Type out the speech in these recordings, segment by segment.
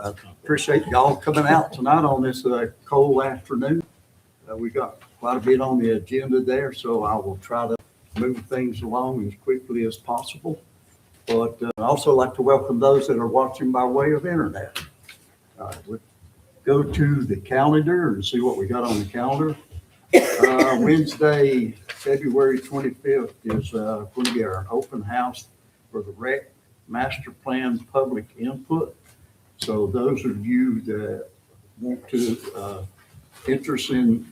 I appreciate y'all coming out tonight on this cold afternoon. We got quite a bit on the agenda there, so I will try to move things along as quickly as possible. But I'd also like to welcome those that are watching by way of internet. We'll go to the calendar and see what we got on the calendar. Wednesday, February 25th is going to be our open house for the rec master plan public input. So those of you that want to interest in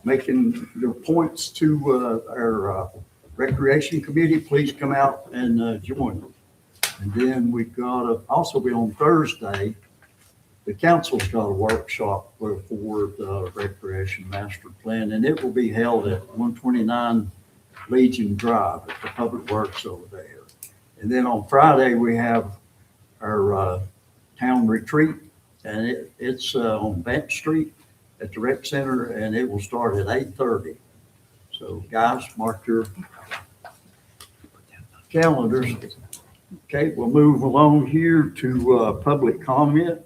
making your points to our recreation committee, please come out and join them. And then we've got to also be on Thursday. The council's got a workshop for the recreation master plan, and it will be held at 129 Legion Drive at the Public Works over there. And then on Friday, we have our town retreat, and it's on Vance Street at the rec center, and it will start at 8:30. So guys, mark your calendars. Okay, we'll move along here to public comment.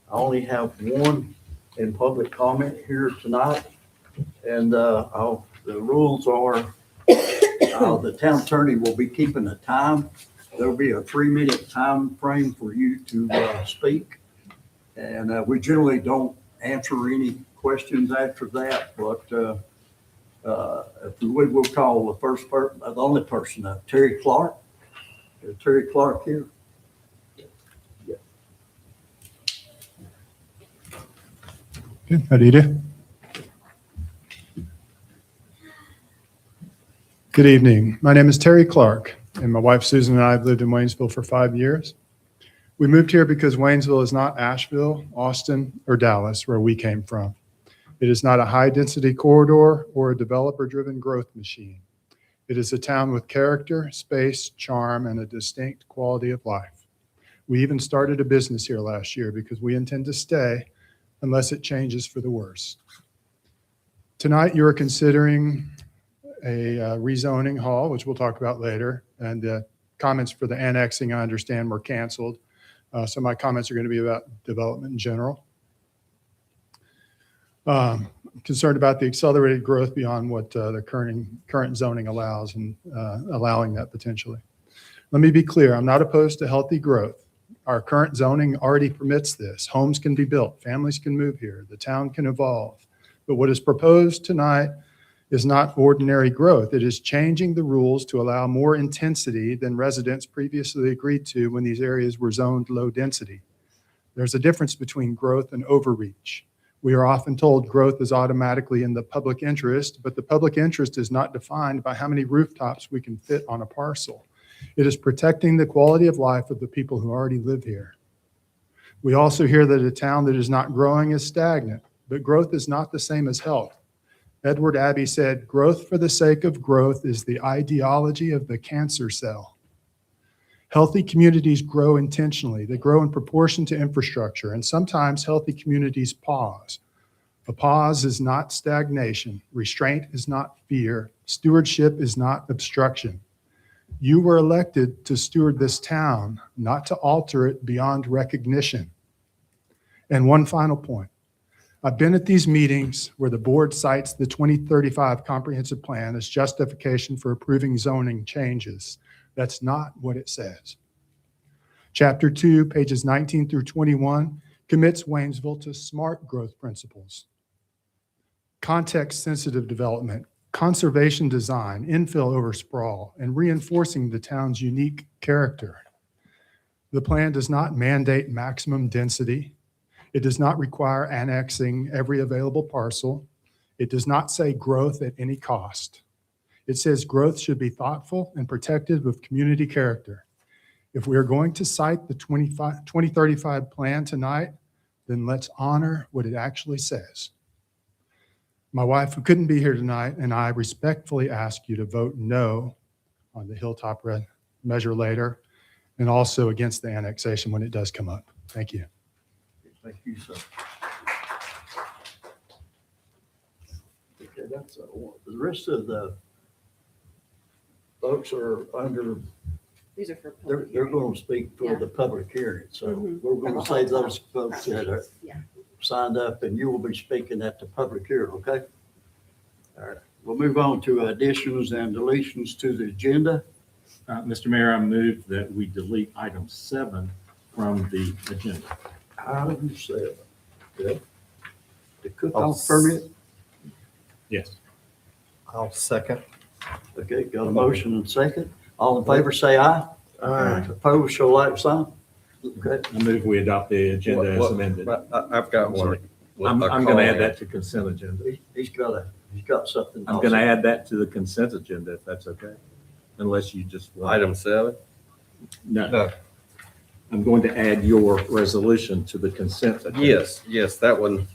I only have one in public comment here tonight, and the rules are the town attorney will be keeping a time. There'll be a 3-minute time frame for you to speak, and we generally don't answer any questions after that, but if we would, we'll call the first person, the only person, Terry Clark. Is Terry Clark here? Good. How do you do? Good evening. My name is Terry Clark, and my wife Susan and I have lived in Waynesville for 5 years. We moved here because Waynesville is not Asheville, Austin, or Dallas, where we came from. It is not a high-density corridor or a developer-driven growth machine. It is a town with character, space, charm, and a distinct quality of life. We even started a business here last year because we intend to stay unless it changes for the worse. Tonight, you are considering a rezoning hall, which we'll talk about later, and comments for the annexing, I understand, were canceled. So my comments are going to be about development in general. Concerned about the accelerated growth beyond what the current zoning allows and allowing that potentially. Let me be clear, I'm not opposed to healthy growth. Our current zoning already permits this. Homes can be built, families can move here, the town can evolve. But what is proposed tonight is not ordinary growth. It is changing the rules to allow more intensity than residents previously agreed to when these areas were zoned low density. There's a difference between growth and overreach. We are often told growth is automatically in the public interest, but the public interest is not defined by how many rooftops we can fit on a parcel. It is protecting the quality of life of the people who already live here. We also hear that a town that is not growing is stagnant, but growth is not the same as health. Edward Abbey said, "Growth for the sake of growth is the ideology of the cancer cell." Healthy communities grow intentionally. They grow in proportion to infrastructure, and sometimes healthy communities pause. A pause is not stagnation. Restraint is not fear. Stewardship is not obstruction. You were elected to steward this town, not to alter it beyond recognition. And one final point. I've been at these meetings where the board cites the 2035 comprehensive plan as justification for approving zoning changes. That's not what it says. Chapter 2, pages 19 through 21, commits Waynesville to SMART growth principles. Context-sensitive development, conservation design, infill over sprawl, and reinforcing the town's unique character. The plan does not mandate maximum density. It does not require annexing every available parcel. It does not say growth at any cost. It says growth should be thoughtful and protective of community character. If we are going to cite the 2035 plan tonight, then let's honor what it actually says. My wife, who couldn't be here tonight, and I respectfully ask you to vote no on the Hilltop Red measure later, and also against the annexation when it does come up. Thank you. Thank you, sir. Okay, that's the rest of the folks are under These are for They're public going hearing. to speak for Yeah. the public hearing. So Mhm. we're going to save those folks that are Yeah. signed up, and you will be speaking at the public hearing, okay? All right, we'll move on to additions and deletions to the agenda. Mr. Mayor, I move that we delete item 7 from the agenda. Item 7. Okay. The cook-off permit. Yes. I'll second. Okay, got a motion and second. All in favor, say aye. Aye. Opposed, show like sign. Okay, I move we adopt the agenda as amended. I've got one. I'm going to add that to consent agenda. he's got something. I'm going to add that to the consent agenda, if that's okay, unless you just want. Item 7? No. I'm going to add your resolution to the consent agenda. Yes, that one.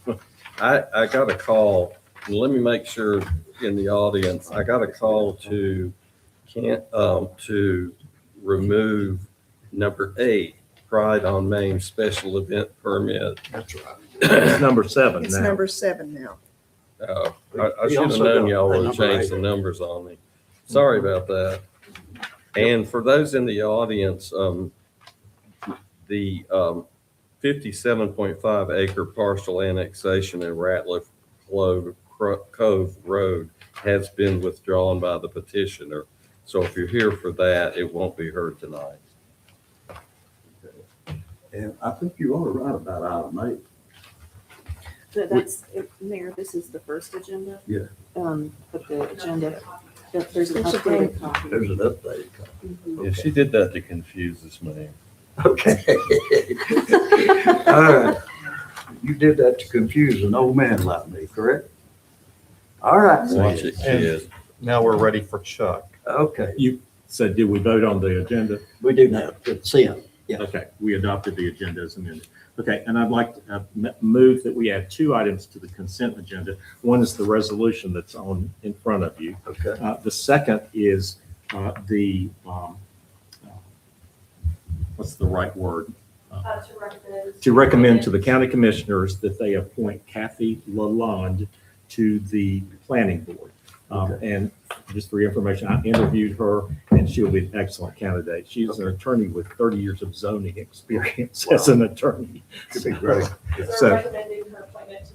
I got a call, and let me make sure in the audience, I got a call to remove number 8, Pride on Main Special Event Permit. That's right. It's number 7 It's now. number 7 now. I We should have also known got y'all would have number changed 8. the numbers on me. Sorry about that. And for those in the audience, the 57.5 acre parcel annexation in Ratliff Cove Road has been withdrawn by the petitioner. So if you're here for that, it won't be heard tonight. And I think you are right about item 8. That's, Mayor, this is the first agenda. Yeah. But the agenda, there's an There's a updated copy. There's an updated copy. Mhm. Yeah, she did that to confuse us, man. Okay. All right. You did that to confuse an old man like me, correct? All right. Watch it, kid. Now we're ready for Chuck. Okay, So did we vote on the agenda? we do now, consent. Yeah. Okay, we adopted the agenda as amended. Okay, and I'd like to move that we add 2 items to the consent agenda. One is the resolution that's in front of you. Okay. The second is what's the right word? To recommend to the county commissioners that they appoint Kathy Lalonde to the planning board. And just for your information, I interviewed her and she'll be an excellent candidate. She's an attorney with 30 years of zoning experience as an attorney. Could be great. So, recommending her appointment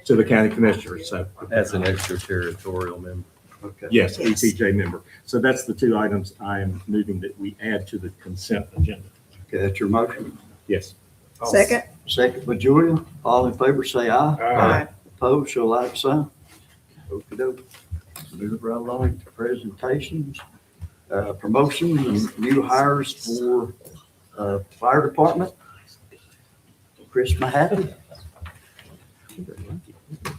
to the county commissioners, so. As an extraterritorial member. Okay. Yes, ETJ member. So that's the 2 items I am moving that we add to the consent agenda. Okay, that's your motion. Yes. Second? Second by Julian. All in favor, say aye. Aye. Opposed, show like sign. Okey-doke. Move right along to presentations, promotions and new hires for fire department. Chris Mahaffey.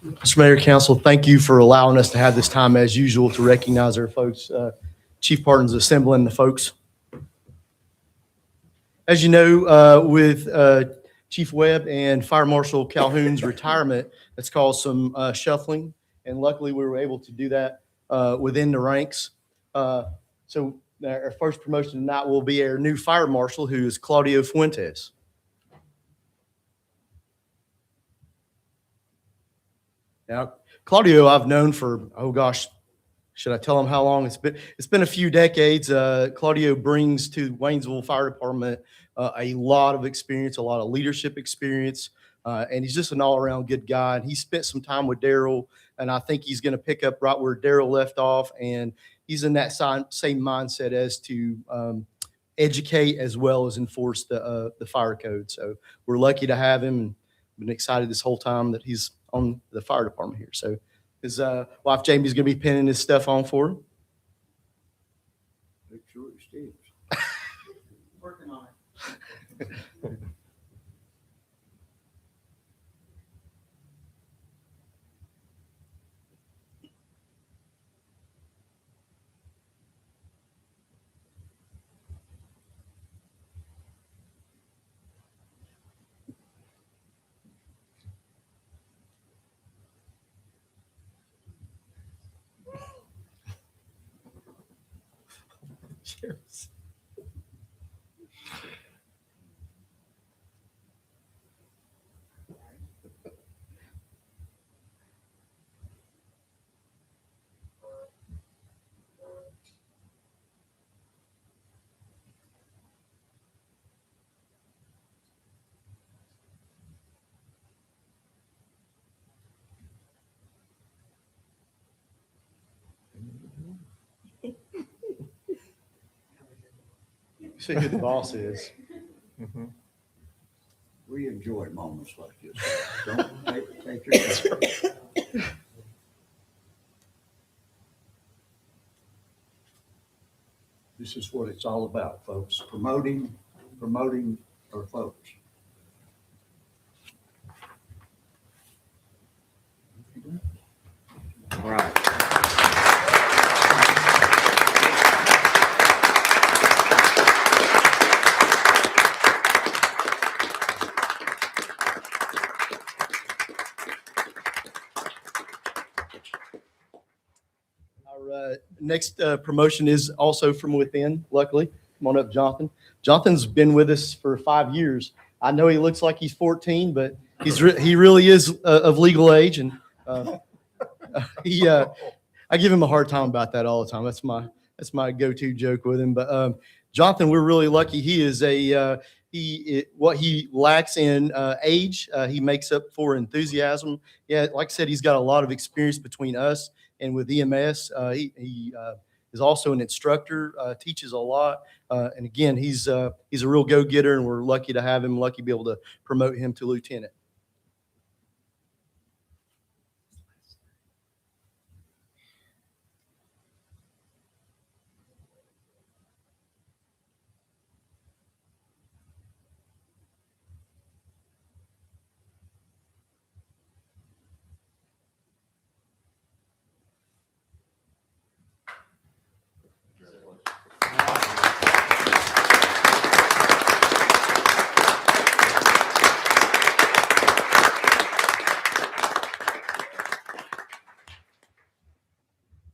Mr. Mayor, Council, thank you for allowing us to have this time as usual to recognize our folks. Chief Parton's assembling the folks. As you know, with Chief Webb and Fire Marshal Calhoun's retirement, that's caused some shuffling, and luckily we were able to do that within the ranks. So our first promotion tonight will be our new fire marshal, who is Claudio Fuentes. Now, Claudio, I've known for, oh gosh, should I tell him how long it's been? It's been a few decades. Claudio brings to Waynesville Fire Department a lot of experience, a lot of leadership experience, and he's just an all-around good guy. And he spent some time with Daryl, and I think he's going to pick up right where Daryl left off. And he's in that same mindset as to educate as well as enforce the fire code. So we're lucky to have him, and been excited this whole time that he's on the fire department here. So his wife Jamie's going to be pinning his stuff on for him. Make sure it sticks. Working on it. Cheers. See who the boss is. We enjoy moments like this. Don't take your time. This is what it's all about, folks. Promoting our folks. All right. Our next promotion is also from within, luckily. Come on up, Jonathan. Jonathan's been with us for 5 years. I know he looks like he's 14, but he really is of legal age, and I give him a hard time about that all the time. That's my go-to joke with him. But Jonathan, we're really lucky. He is what he lacks in age, he makes up for enthusiasm. Yeah, like I said, he's got a lot of experience between us and with EMS. He is also an instructor, teaches a lot. And again, he's a real go-getter, and we're lucky to have him, lucky to be able to promote him to lieutenant.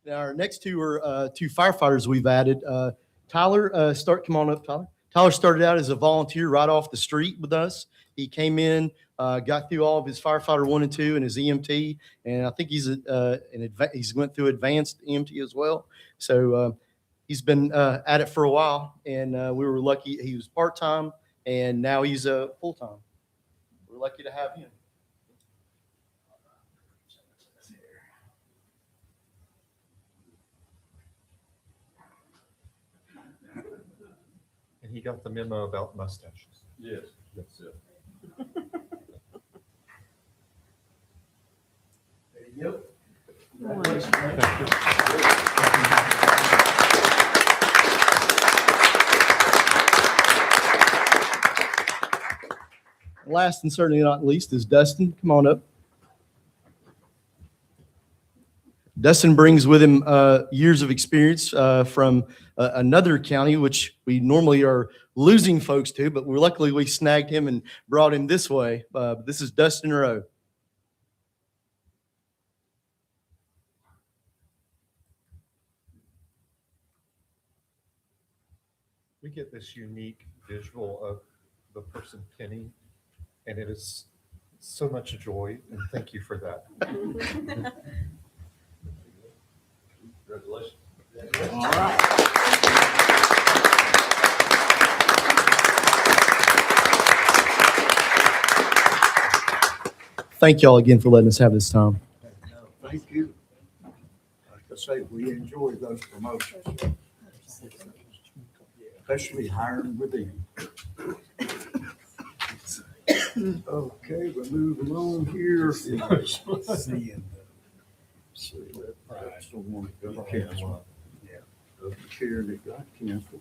Now, our next two are two firefighters we've added. Tyler, come on up, Tyler. Tyler started out as a volunteer right off the street with us. He came in, got through all of his firefighter 1 and 2 and his EMT, and I think he's went through advanced EMT as well. So he's been at it for a while, and we were lucky. He was part-time, and now he's full-time. We're lucky to have him. And he got the memo about mustaches. Yes, that's it. There you go. Last and certainly not least is Dustin. Come on up. Dustin brings with him years of experience from another county, which we normally are losing folks to, but luckily we snagged him and brought him this way. This is Dustin Rowe. We get this unique visual of the person Penny, and it is so much joy, and thank you for that. Congratulations. All right. Thank y'all again for letting us have this time. Thank you. Like I say, we enjoy those promotions. Especially hiring within. Okay, we're moving on here. See, that's the one that got canceled. Yeah, the chair that got canceled.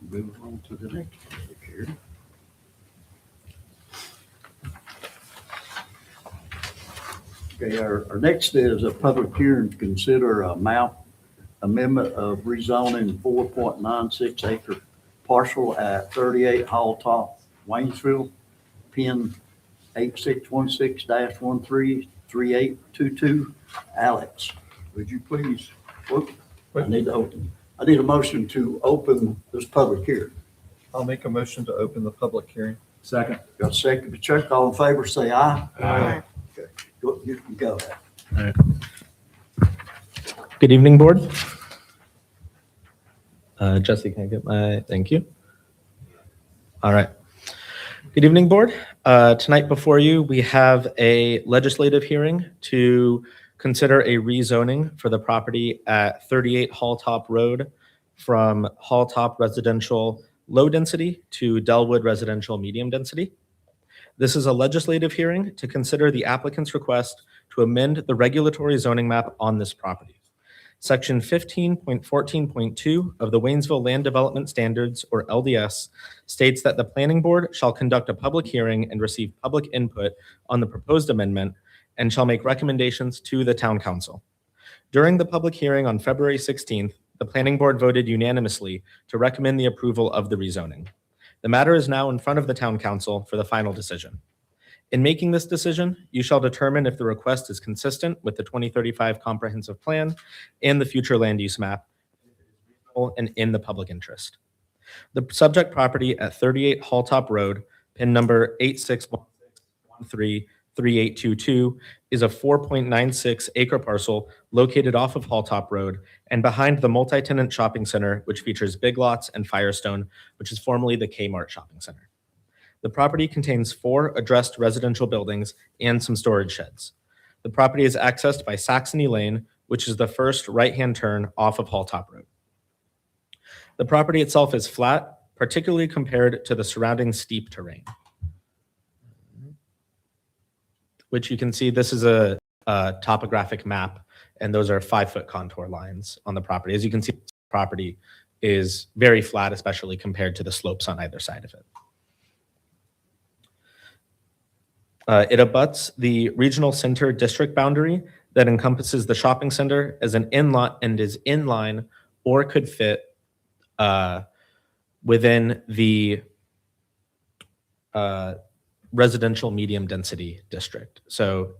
Move on to the next public hearing. Okay, our next is a public hearing to consider a map amendment of rezoning 4.96 acre parcel at 38 Hall Top, Waynesville, pin 8616-133822. Alex, would you please, whoop, I need a motion to open this public hearing. I'll make a motion to open the public hearing. Second. Got a second to Chuck, all in favor, say aye. Aye. Okay, you can go. Good evening, board. Jesse, can I get thank you. All right. Good evening, board. Tonight before you, we have a legislative hearing to consider a rezoning for the property at 38 Halltop Road from Hall Top Residential Low Density to Delwood Residential Medium Density. This is a legislative hearing to consider the applicant's request to amend the regulatory zoning map on this property. Section 15.14.2 of the Waynesville Land Development Standards, or LDS, states that the planning board shall conduct a public hearing and receive public input on the proposed amendment and shall make recommendations to the town council. During the public hearing on February 16th, the planning board voted unanimously to recommend the approval of the rezoning. The matter is now in front of the town council for the final decision. In making this decision, you shall determine if the request is consistent with the 2035 comprehensive plan and the future land use map and in the public interest. The subject property at 38 Halltop Road, pin number 8616133822, is a 4.96 acre parcel located off of Halltop Road and behind the multi-tenant shopping center, which features Big Lots and Firestone, which is formerly the Kmart shopping center. The property contains 4 addressed residential buildings and some storage sheds. The property is accessed by Saxony Lane, which is the first right-hand turn off of Halltop Road. The property itself is flat, particularly compared to the surrounding steep terrain, which you can see this is a topographic map, and those are 5-foot contour lines on the property. As you can see, the property is very flat, especially compared to the slopes on either side of it. It abuts the regional center district boundary that encompasses the shopping center as an in-lot and is in line or could fit within the residential medium density district. So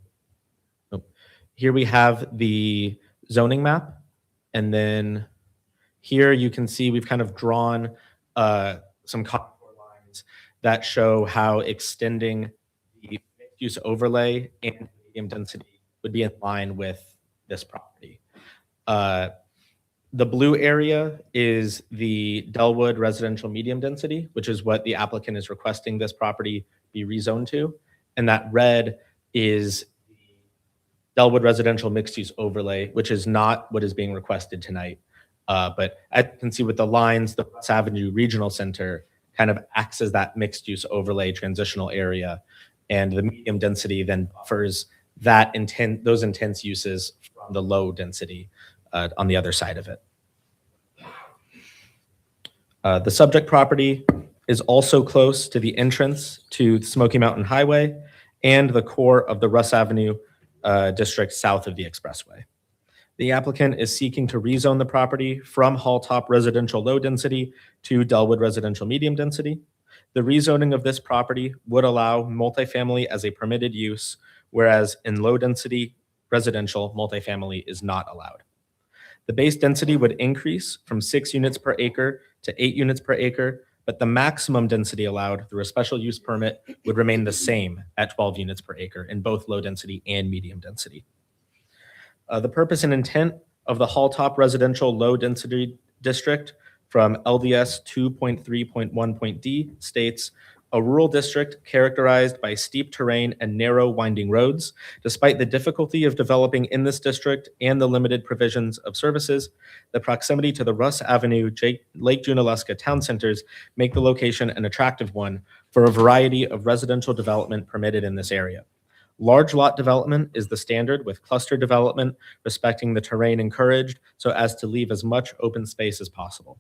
here we have the zoning map, and then here you can see we've kind of drawn some contour lines that show how extending the use overlay and medium density would be in line with this property. The blue area is the Delwood residential medium density, which is what the applicant is requesting this property be rezoned to. And that red is the Delwood residential mixed use overlay, which is not what is being requested tonight. But as you can see with the lines, the West Avenue Regional Center kind of acts as that mixed use overlay transitional area. And the medium density then buffers that those intense uses from the low density on the other side of it. The subject property is also close to the entrance to Smoky Mountain Highway and the core of the Russ Avenue district south of the expressway. The applicant is seeking to rezone the property from Halltop residential low density to Delwood residential medium density. The rezoning of this property would allow multifamily as a permitted use, whereas in low density residential, multifamily is not allowed. The base density would increase from 6 units per acre to 8 units per acre, but the maximum density allowed through a special use permit would remain the same at 12 units per acre in both low density and medium density. The purpose and intent of the Halltop residential low density district from LDS 2.3.1.d states, a rural district characterized by steep terrain and narrow winding roads. Despite the difficulty of developing in this district and the limited provisions of services, the proximity to the Russ Avenue, Lake Junaluska town centers make the location an attractive one for a variety of residential development permitted in this area. Large lot development is the standard, with cluster development respecting the terrain encouraged so as to leave as much open space as possible.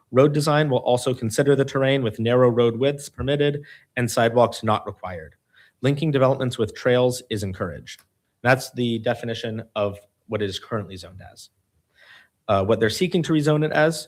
Road design will also consider the terrain with narrow road widths permitted and sidewalks not required. Linking developments with trails is encouraged. That's the definition of what it is currently zoned as. What they're seeking to rezone it as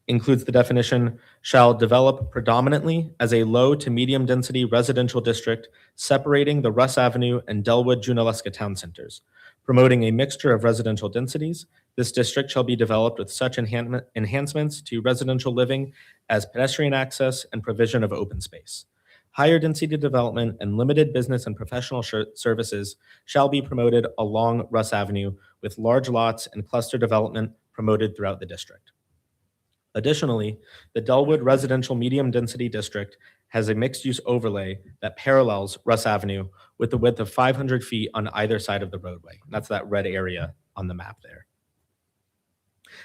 includes the definition, shall develop predominantly as a low to medium density residential district separating the Russ Avenue and Delwood Junaluska town centers. Promoting a mixture of residential densities, this district shall be developed with such enhancements to residential living as pedestrian access and provision of open space. Higher density development and limited business and professional services shall be promoted along Russ Avenue, with large lots and cluster development promoted throughout the district. Additionally, the Delwood residential medium density district has a mixed use overlay that parallels Russ Avenue with a width of 500 feet on either side of the roadway. That's that red area on the map there.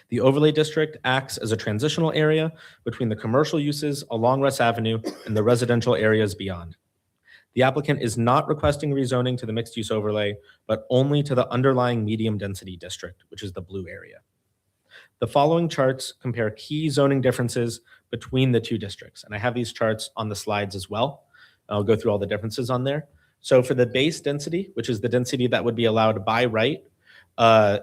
The overlay district acts as a transitional area between the commercial uses along Russ Avenue and the residential areas beyond. The applicant is not requesting rezoning to the mixed-use overlay, but only to the underlying medium-density district, which is the blue area. The following charts compare key zoning differences between the two districts, and I have these charts on the slides as well. I'll go through all the differences on there. So for the base density, which is the density that would be allowed by right,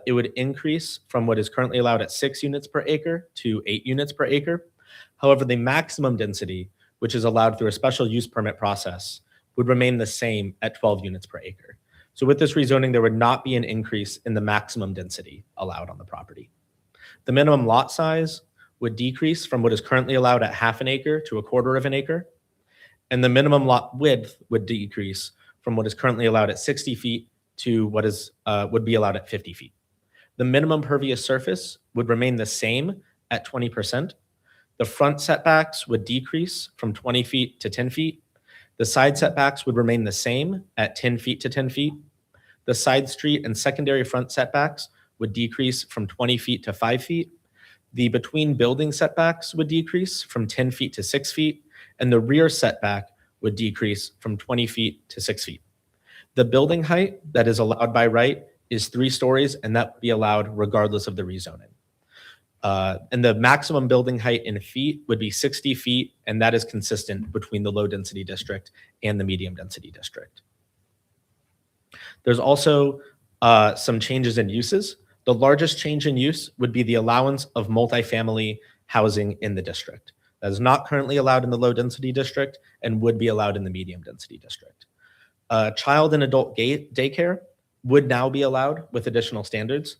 it would increase from what is currently allowed at 6 units per acre to 8 units per acre. However, the maximum density, which is allowed through a special use permit process, would remain the same at 12 units per acre. So with this rezoning, there would not be an increase in the maximum density allowed on the property. The minimum lot size would decrease from what is currently allowed at half an acre to a quarter of an acre. And the minimum lot width would decrease from what is currently allowed at 60 feet to what is would be allowed at 50 feet. The minimum pervious surface would remain the same at 20%. The front setbacks would decrease from 20 feet to 10 feet. The side setbacks would remain the same at 10 feet to 10 feet. The side street and secondary front setbacks would decrease from 20 feet to 5 feet. The between building setbacks would decrease from 10 feet to 6 feet, and the rear setback would decrease from 20 feet to 6 feet. The building height that is allowed by right is 3 stories, and that would be allowed regardless of the rezoning. And the maximum building height in feet would be 60 feet, and that is consistent between the low density district and the medium density district. There's also some changes in uses. The largest change in use would be the allowance of multifamily housing in the district. That is not currently allowed in the low density district and would be allowed in the medium density district. Child and adult daycare would now be allowed with additional standards.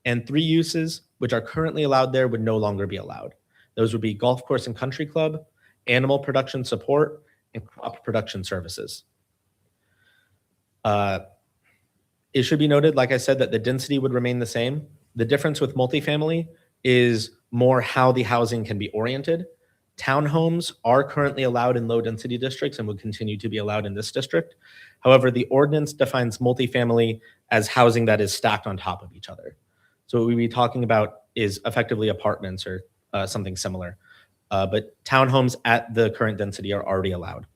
And 3 uses which are currently allowed there would no longer be allowed. Those would be golf course and country club, animal production support, and crop production services. It should be noted, like I said, that the density would remain the same. The difference with multifamily is more how the housing can be oriented. Townhomes are currently allowed in low density districts and would continue to be allowed in this district. However, the ordinance defines multifamily as housing that is stacked on top of each other. So what we'd be talking about is effectively apartments or something similar. But townhomes at the current density are already allowed.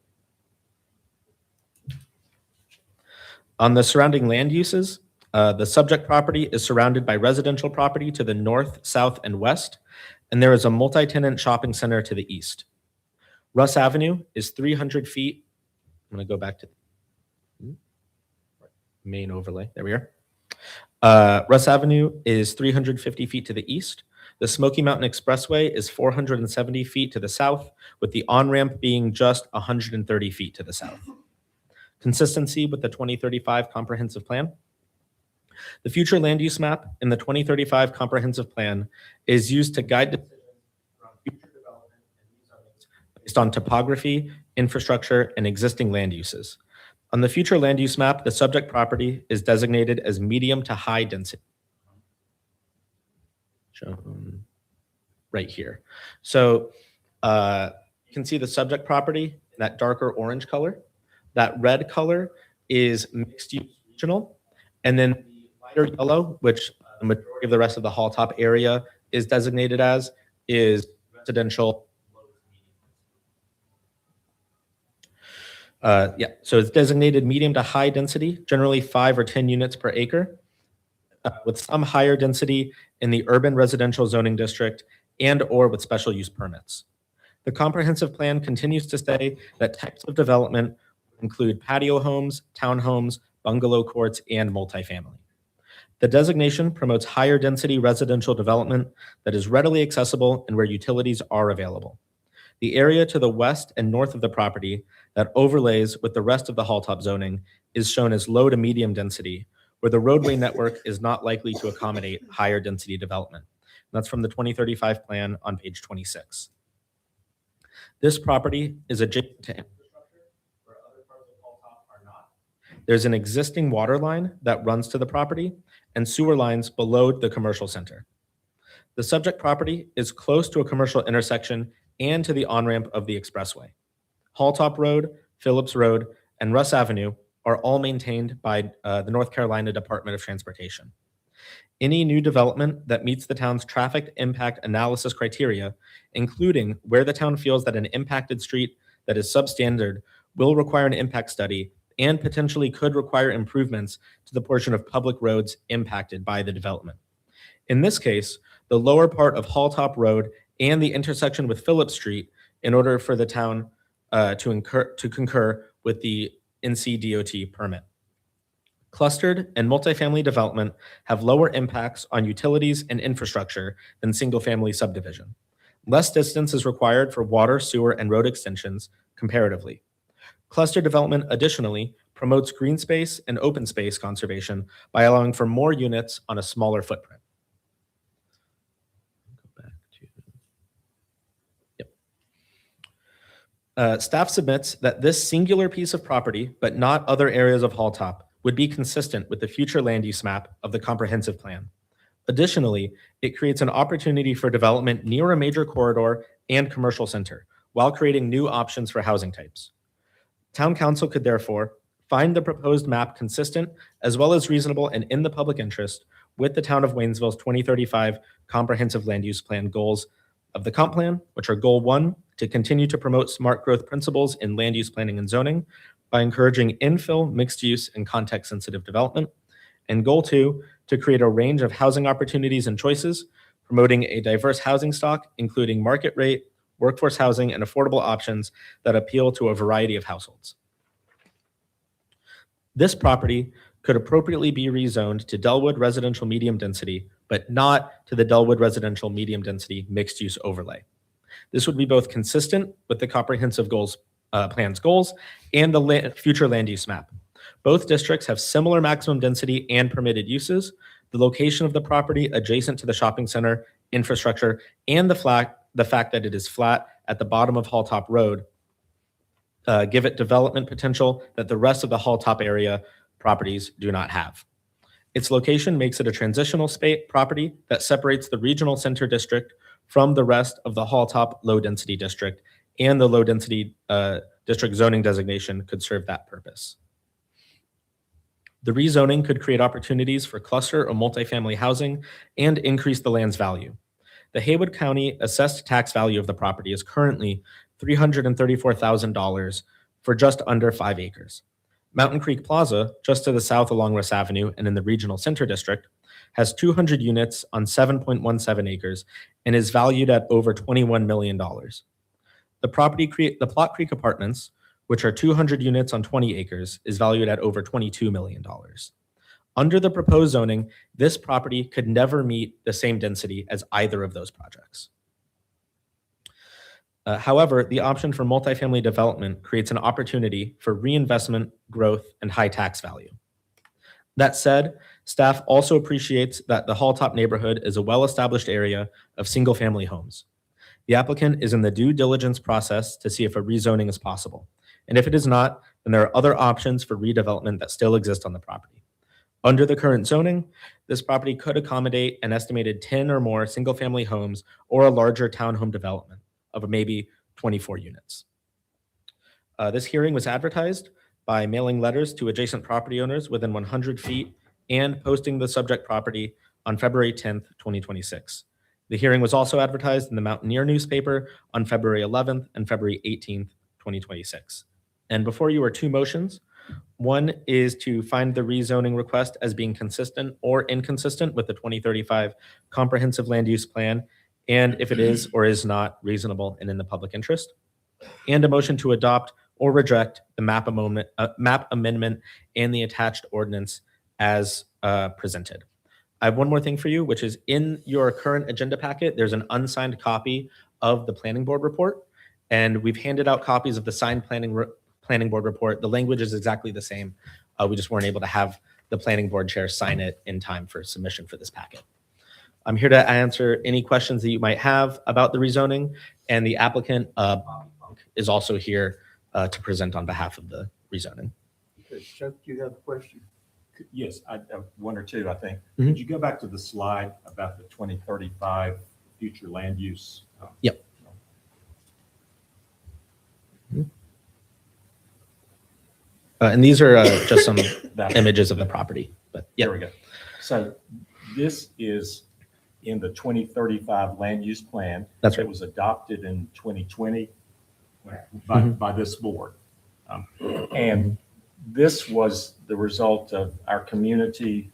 On the surrounding land uses, the subject property is surrounded by residential property to the north, south, and west, and there is a multi-tenant shopping center to the east. Russ Avenue is 300 feet. I'm going to go back to the main overlay. There we are. Russ Avenue is 350 feet to the east. The Smoky Mountain Expressway is 470 feet to the south, with the on-ramp being just 130 feet to the south. Consistency with the 2035 comprehensive plan. The future land use map in the 2035 comprehensive plan is used to guide decisions around future development and rezonings based on topography, infrastructure, and existing land uses. On the future land use map, the subject property is designated as medium to high density. Shown right here. So you can see the subject property in that darker orange color. That red color is mixed use regional. And then the lighter yellow, which the majority of the rest of the Hall Top area is designated as, is residential. So it's designated medium to high density, generally 5 or 10 units per acre, with some higher density in the urban residential zoning district and or with special use permits. The comprehensive plan continues to say that types of development include patio homes, townhomes, bungalow courts, and multifamily. The designation promotes higher density residential development that is readily accessible and where utilities are available. The area to the west and north of the property that overlays with the rest of the Hall Top zoning is shown as low to medium density, where the roadway network is not likely to accommodate higher density development. That's from the 2035 plan on page 26. This property is adjacent to infrastructure where other parts of Hall Top are not. There's an existing water line that runs to the property and sewer lines below the commercial center. The subject property is close to a commercial intersection and to the on-ramp of the expressway. Hall Top Road, Phillips Road, and Russ Avenue are all maintained by the North Carolina Department of Transportation. Any new development that meets the town's traffic impact analysis criteria, including where the town feels that an impacted street that is substandard will require an impact study and potentially could require improvements to the portion of public roads impacted by the development. In this case, the lower part of Halltop Road and the intersection with Phillips Street in order for the town to concur with the NCDOT permit. Clustered and multifamily development have lower impacts on utilities and infrastructure than single-family subdivision. Less distance is required for water, sewer, and road extensions comparatively. Cluster development additionally promotes green space and open space conservation by allowing for more units on a smaller footprint. Go back to, yep. Staff submits that this singular piece of property, but not other areas of Halltop, would be consistent with the future land use map of the comprehensive plan. Additionally, it creates an opportunity for development near a major corridor and commercial center, while creating new options for housing types. Town council could therefore find the proposed map consistent as well as reasonable and in the public interest with the town of Waynesville's 2035 comprehensive land use plan goals of the comp plan, which are goal 1, to continue to promote smart growth principles in land use planning and zoning by encouraging infill, mixed use, and context sensitive development. And goal 2, to create a range of housing opportunities and choices, promoting a diverse housing stock, including market rate, workforce housing, and affordable options that appeal to a variety of households. This property could appropriately be rezoned to Dellwood residential medium density, but not to the Dellwood residential medium density mixed use overlay. This would be both consistent with the comprehensive plan's goals and the future land use map. Both districts have similar maximum density and permitted uses. The location of the property adjacent to the shopping center, infrastructure, and the fact that it is flat at the bottom of Halltop Road give it development potential that the rest of the Halltop area properties do not have. Its location makes it a transitional property that separates the regional center district from the rest of the Halltop low-density district, and the low-density district zoning designation could serve that purpose. The rezoning could create opportunities for cluster or multifamily housing and increase the land's value. The Haywood County assessed tax value of the property is currently $334,000 for just under 5 acres. Mountain Creek Plaza, just to the south along Russ Avenue and in the regional center district, has 200 units on 7.17 acres and is valued at over $21 million. The Plot Creek Apartments, which are 200 units on 20 acres, is valued at over $22 million. Under the proposed zoning, this property could never meet the same density as either of those projects. However, the option for multifamily development creates an opportunity for reinvestment, growth, and high tax value. That said, staff also appreciates that the Halltop neighborhood is a well-established area of single-family homes. The applicant is in the due diligence process to see if a rezoning is possible. And if it is not, then there are other options for redevelopment that still exist on the property. Under the current zoning, this property could accommodate an estimated 10 or more single-family homes or a larger townhome development of maybe 24 units. This hearing was advertised by mailing letters to adjacent property owners within 100 feet and posting the subject property on February 10th, 2026. The hearing was also advertised in the Mountaineer newspaper on February 11th and February 18th, 2026. And before you are 2 motions. One is to find the rezoning request as being consistent or inconsistent with the 2035 comprehensive land use plan, and if it is or is not reasonable and in the public interest. And a motion to adopt or reject the map amendment and the attached ordinance as presented. I have one more thing for you, which is in your current agenda packet, there's an unsigned copy of the planning board report, and we've handed out copies of the signed planning board report. The language is exactly the same. We just weren't able to have the planning board chair sign it in time for submission for this packet. I'm here to answer any questions that you might have about the rezoning, and the applicant is also here to present on behalf of the rezoning. Okay, Chuck, do you have a question? Yes, I have 1 or 2, I think. Mhm. Could you go back to the slide about the 2035 future land use? Yep. And these are just some images of the property, but yeah. There we go. So This is in the 2035 land use plan. That's right. It was adopted in 2020 Mhm. by this board. And this was the result of our community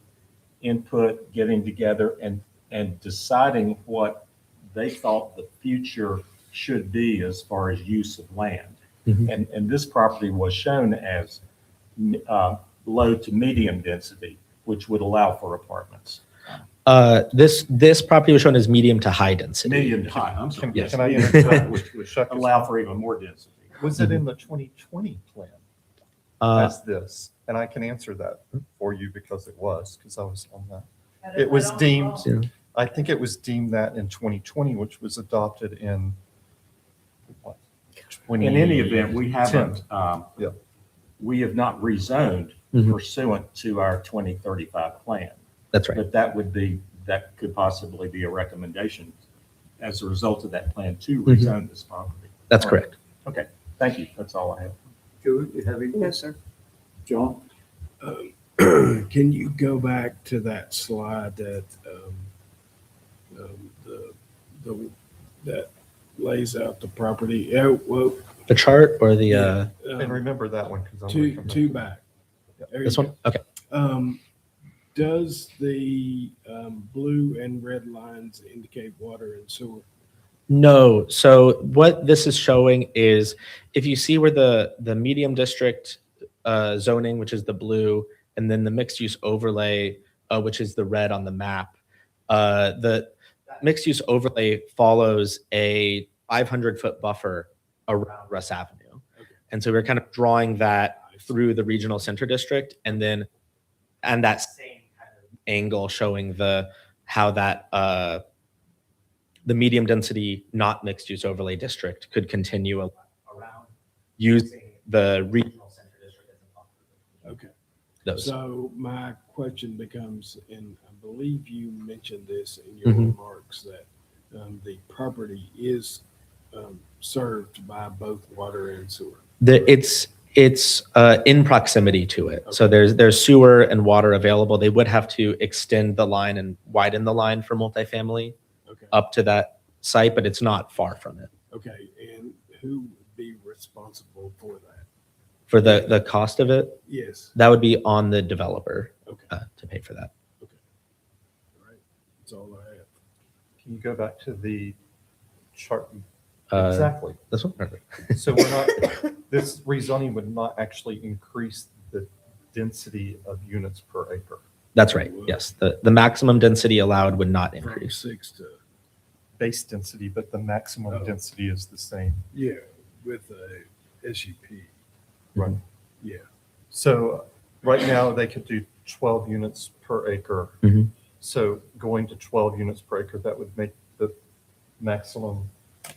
input, getting together and deciding what they thought the future should be as far as use of land. Mhm. And this property was shown as low to medium density, which would allow for apartments. This property was shown as medium to high density. Medium to high, I'm sorry. Can I interject? Which would allow for even more density. Was it in the 2020 plan Uh, as this? And I can answer that for you because it was, because I was on that. It was deemed, Yeah. I think it was deemed that in 2020, which was adopted in what? In any event, we 2010. haven't, Yeah. we have not rezoned Mhm. pursuant to our 2035 plan. That's right. But that could possibly be a recommendation as a result of that plan to Mhm. rezone this property. That's correct. Okay, thank you. That's all I have. Joe, you have any? No, sir. John? Can you go back to that slide that, that lays out the well, The chart or the, And remember that one because I'm. two back. There you this go. one? Okay. Does the blue and red lines indicate water and sewer? No. So what this is showing is if you see where the medium district zoning, which is the blue, and then the mixed use overlay, which is the red on the map, the mixed use overlay follows a 500-foot buffer around Russ Avenue. And so we're kind of drawing that through the regional center district and that same kind of angle showing how that the medium density, not mixed use overlay district could continue around using the regional center district as a buffer. Okay. Those. So my question becomes, and I believe you mentioned this in your Mhm. remarks, that the property is served by both water and sewer. It's in proximity to it. So there's sewer and water available. They would have to extend the line and widen the line for multifamily Okay. up to that site, but it's not far from it. Okay, and who would be responsible for that? For the cost of it, Yes. that would be on the developer Okay. to pay for that. All right. That's all I have. Can you go back to the chart? Uh, Exactly. This one? So we're not, this rezoning would not actually increase the density of units per acre. That's right. Yes. The maximum density allowed would not From increase. 6 to, Base density, but the maximum Oh. density is the same. yeah, with a SUP. Right. Yeah. So right now, they could do 12 units per acre. Mhm. So going to 12 units per acre, that would make the maximum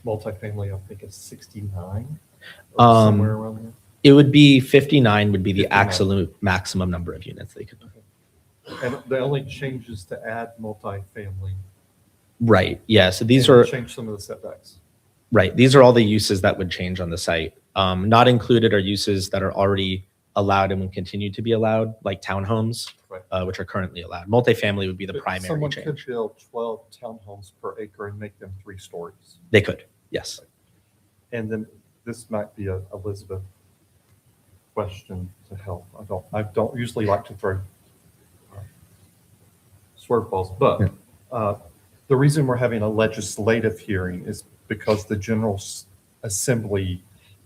multifamily, I think, is 69 or somewhere around there. It would be 59 would be the 59. absolute maximum number of units they could. And the only change is to add multifamily. Right. Yeah. So these and are change some of the setbacks. right. These are all the uses that would change on the site. Not included are uses that are already allowed and will continue to be allowed, like townhomes, Right. which are currently allowed. Multifamily would be the But primary someone change. could build 12 townhomes per acre and make them 3 stories. They could. Yes. And then this might be a Elizabeth question to help. I don't usually like to throw swerve balls, but the reason we're having a legislative hearing is because the General Assembly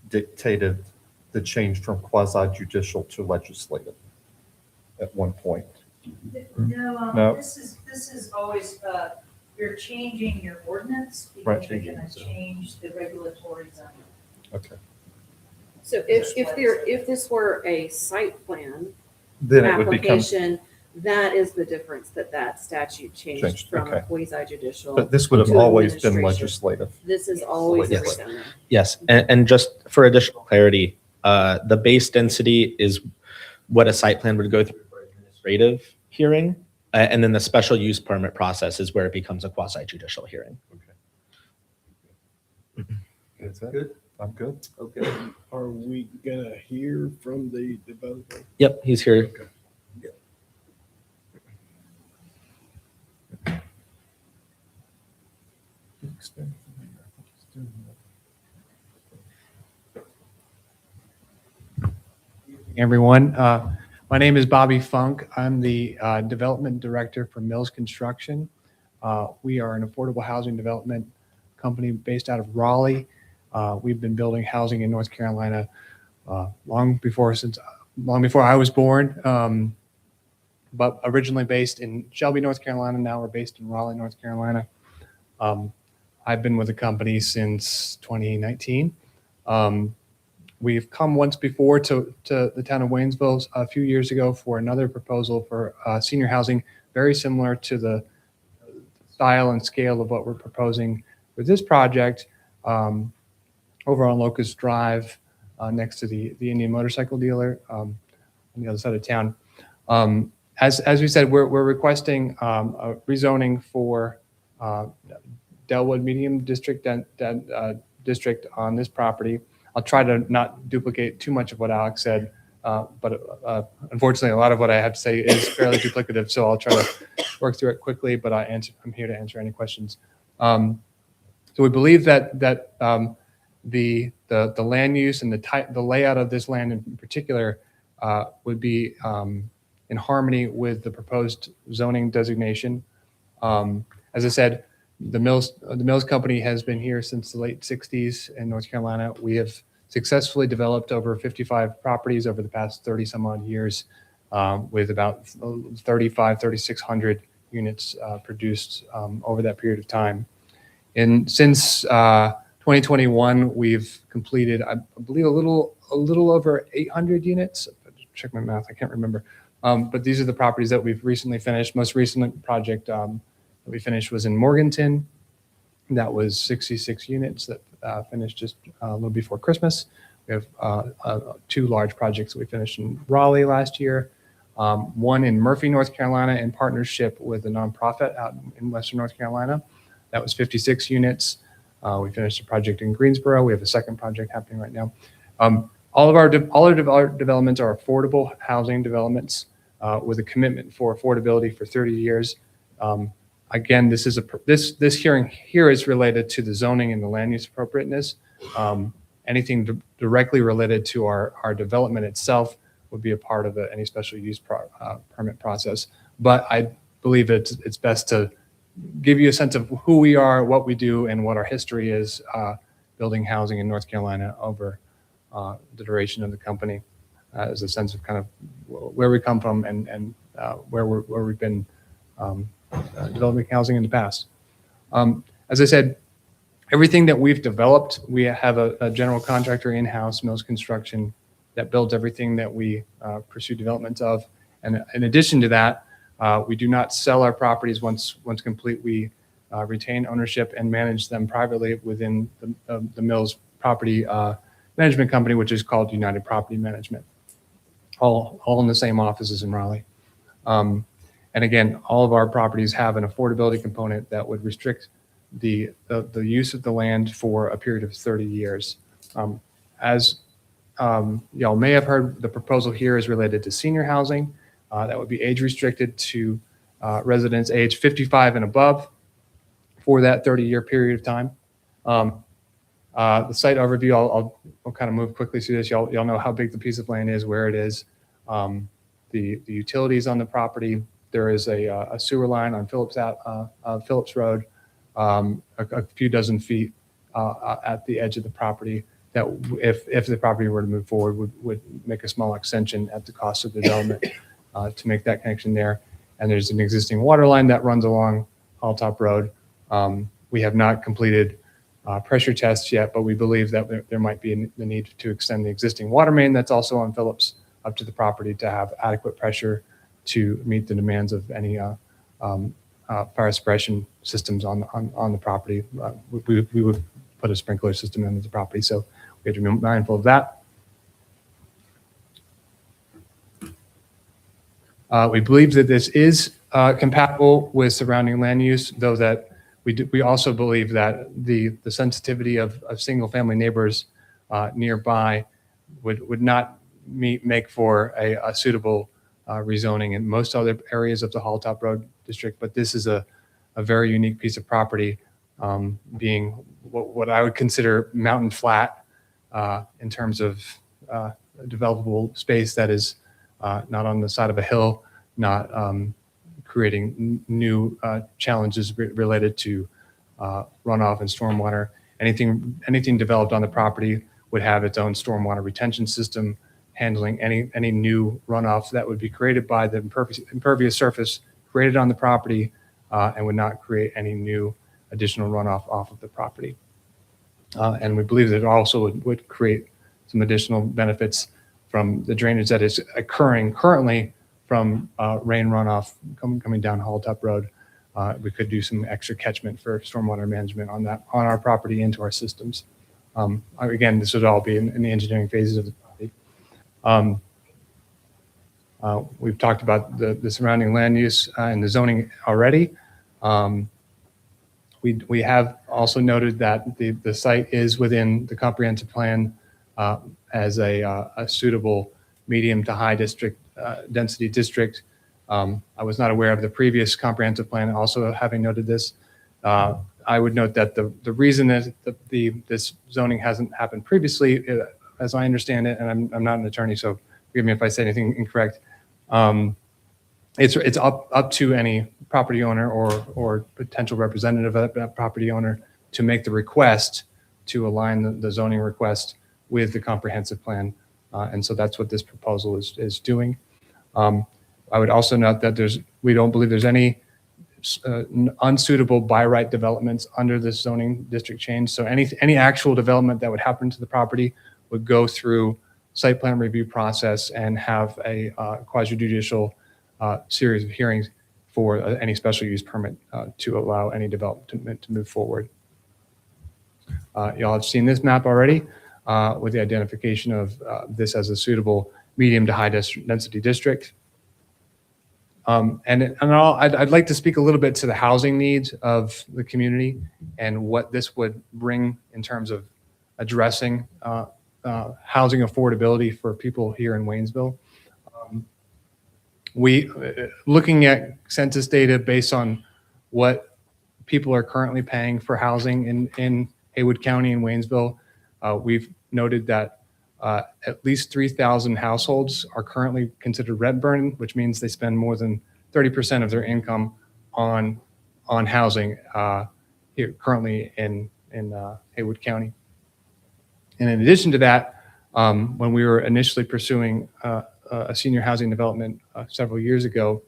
dictated the change from quasi judicial to legislative at one point. No, No. this is always, you're changing your ordinance Right. because you're gonna change the regulatory zone. Okay. So if this were a site plan Then it would become, application, that is the difference that statute changed Changed, from a okay. quasi judicial. but this would have to always been administration. legislative. This is always Yes. every zoning. Yes. And just for additional clarity, the base density is what a site plan would go through for administrative hearing. And then the special use permit process is where it becomes a quasi judicial hearing. Is that- Good. I'm good. Okay. Are we gonna hear from the developer? Yep. He's here. Everyone. My name is Bobby Funk. I'm the Development Director for Mills Construction. We are an affordable housing development company based out of Raleigh. We've been building housing in North Carolina long before I was born, but originally based in Shelby, North Carolina. Now we're based in Raleigh, North Carolina. I've been with the company since 2019. We've come once before to the town of Waynesville a few years ago for another proposal for senior housing, very similar to the style and scale of what we're proposing with this project over on Locust Drive next to the Indian Motorcycle Dealer on the other side of town. As we said, we're requesting a rezoning for Delwood Medium District district on this property. I'll try to not duplicate too much of what Alex said, but unfortunately, a lot of what I have to say is fairly duplicative, so I'll try to work through it quickly, but I'm here to answer any questions. So we believe that the land use and the layout of this land in particular would be in harmony with the proposed zoning designation. As I said, the Mills Company has been here since the late 60s in North Carolina. We have successfully developed over 55 properties over the past 30 some odd years with about 3,600 units produced over that period of time. And since 2021, we've completed, I believe, a little over 800 units. Check my math, I can't remember. But these are the properties that we've recently finished. Most recent project that we finished was in Morganton. That was 66 units that finished just a little before Christmas. We have 2 large projects that we finished in Raleigh last year. One in Murphy, North Carolina, in partnership with a nonprofit out in Western North Carolina. That was 56 units. We finished a project in Greensboro. We have a second project happening right now. All our developments are affordable housing developments with a commitment for affordability for 30 years. Again, this hearing here is related to the zoning and the land use appropriateness. Anything directly related to our development itself would be a part of any special use permit process. But I believe it's best to give you a sense of who we are, what we do, and what our history is building housing in North Carolina over the duration of the company as a sense of kind of where we come from and where we've been developing housing in the past. As I said, everything that we've developed, we have a general contractor in-house, Mills Construction, that builds everything that we pursue development of. And in addition to that, we do not sell our properties once complete. We retain ownership and manage them privately within the Mills property management company, which is called United Property Management, all in the same offices in Raleigh. And again, all of our properties have an affordability component that would restrict the use of the land for a period of 30 years. As y'all may have heard, the proposal here is related to senior housing. That would be age restricted to residents age 55 and above for that 30-year period of time. The site overview, I'll kind of move quickly through this. Y'all know how big the piece of land is, where it is, the utilities on the property. There is a sewer line on Phillips Road, a few dozen feet at the edge of the property that if the property were to move forward would make a small extension at the cost of the development to make that connection there. And there's an existing water line that runs along Halltop Road. We have not completed pressure tests yet, but we believe that there might be the need to extend the existing water main that's also on Phillips up to the property to have adequate pressure to meet the demands of any fire suppression systems on the property. We would put a sprinkler system into the property, so we have to be mindful of that. We believe that this is compatible with surrounding land use, though that we also believe that the sensitivity of single-family neighbors nearby would not make for a suitable rezoning in most other areas of the Halltop Road district. But this is a very unique piece of property being what I would consider mountain flat in terms of developable space that is not on the side of a hill, not creating new challenges related to runoff and stormwater. Anything developed on the property would have its own stormwater retention system, handling any new runoff that would be created by the impervious surface created on the property, and would not create any new additional runoff off of the property. And we believe that it also would create some additional benefits from the drainage that is occurring currently from rain runoff coming down Halltop Road. We could do some extra catchment for stormwater management on our property into our systems. Again, this would all be in the engineering phases of the property. We've talked about the surrounding land use and the zoning already. We have also noted that the site is within the comprehensive plan as a suitable medium to high density district. I was not aware of the previous comprehensive plan, also having noted this. I would note that the reason that this zoning hasn't happened previously, as I understand it, and I'm not an attorney, so forgive me if I say anything incorrect, it's up to any property owner or potential representative of that property owner to make the request to align the zoning request with the comprehensive plan. And so that's what this proposal is doing. I would also note that we don't believe there's any unsuitable by right developments under this zoning district change. So any actual development that would happen to the property would go through site plan review process and have a quasi-judicial series of hearings for any special use permit to allow any development to move forward. Y'all have seen this map already with the identification of this as a suitable medium to high density district. I'd like to speak a little bit to the housing needs of the community and what this would bring in terms of addressing housing affordability for people here in Waynesville. Looking at census data based on what people are currently paying for housing in Haywood County and Waynesville, we've noted that at least 3,000 households are currently considered rent burden, which means they spend more than 30% of their income on housing here currently in Haywood County. And in addition to that, when we were initially pursuing a senior housing development several years ago,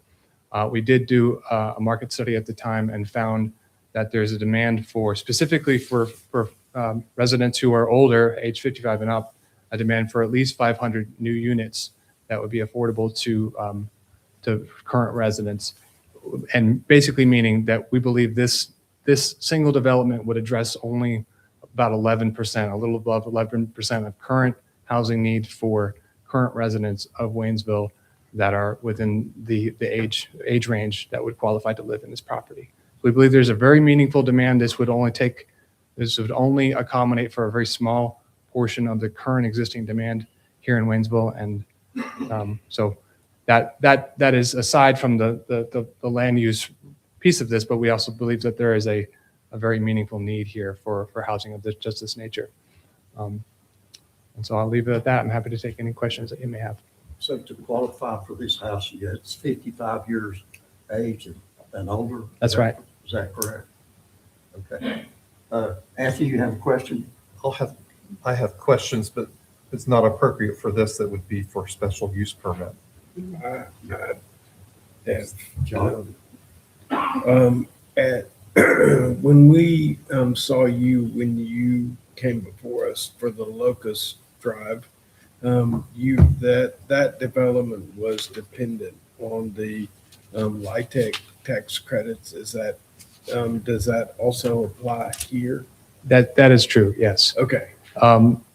we did do a market study at the time and found that there's a demand specifically for residents who are older, age 55 and up, a demand for at least 500 new units that would be affordable to current residents. And basically meaning that we believe this single development would address only about 11%, a little above 11% of current housing needs for current residents of Waynesville that are within the age range that would qualify to live in this property. We believe there's a very meaningful demand. This would only accommodate for a very small portion of the current existing demand here in Waynesville. And so that is aside from the land use piece of this, but we also believe that there is a very meaningful need here for housing of just this nature. And so I'll leave it at that. I'm happy to take any questions that you may have. So to qualify for this house, it's 55 years age and older? That's right. Is that correct? Okay. Anthony, you have a question? I have questions, but it's not appropriate for this. That would be for special use permit. John? When we saw you, when you came before us for the Locust Drive, that development was dependent on the LIHTC tax credits. Is that does that also apply here? That is true. Yes. Okay.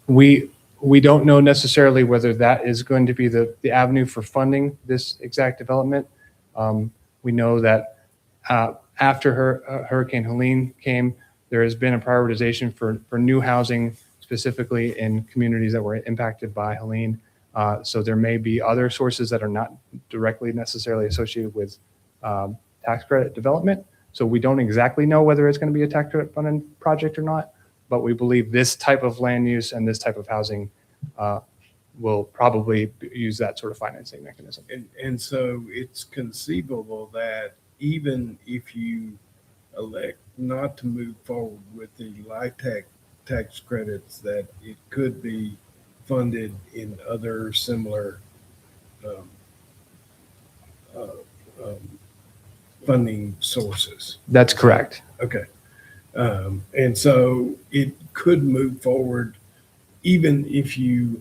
We don't know necessarily whether that is going to be the avenue for funding this exact development. We know that after Hurricane Helene came, there has been a prioritization for new housing, specifically in communities that were impacted by Helene. So there may be other sources that are not directly necessarily associated with tax credit development. So we don't exactly know whether it's going to be a tax credit funded project or not, but we believe this type of land use and this type of housing will probably use that sort of financing mechanism. And so it's conceivable that even if you elect not to move forward with the LIHTC tax credits, that it could be funded in other similar funding sources. That's correct. Okay. And so it could move forward even if you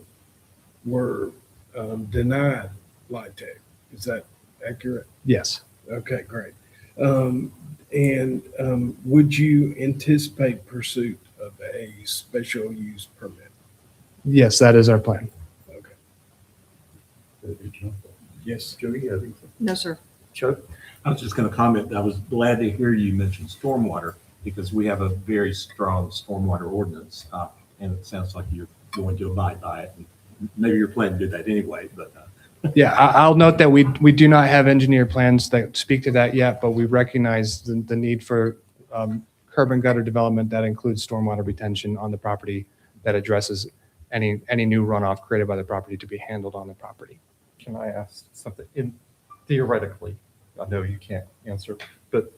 were denied LIHTC. Is that accurate? Yes. Okay, great. Would you anticipate pursuit of a special use permit? Yes, that is our plan. Okay. Yes. Joe, you have anything? No, sir. Chuck? I was just going to comment, I was glad to hear you mention stormwater because we have a very strong stormwater ordinance. And it sounds like you're going to abide by it. And maybe you're planning to do that anyway, but Yeah, I'll note that we do not have engineered plans that speak to that yet, but we recognize the need for curb and gutter development that includes stormwater retention on the property that addresses any new runoff created by the property to be handled on the property. Can I ask something? Theoretically, I know you can't answer, but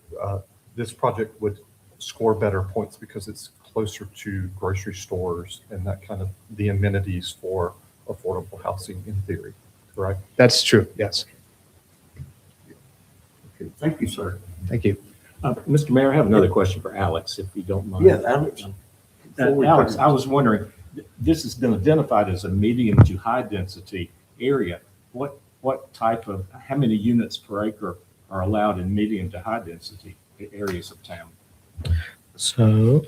this project would score better points because it's closer to grocery stores and that kind of the amenities for affordable housing in theory, correct? That's true, yes. Okay, thank you, sir. Thank you. Mr. Mayor, I have another question for Alex, if you don't mind. Yeah, Alex. Alex, I was wondering, this has been identified as a medium to high density area. What type of, how many units per acre are allowed in medium to high density areas of town? So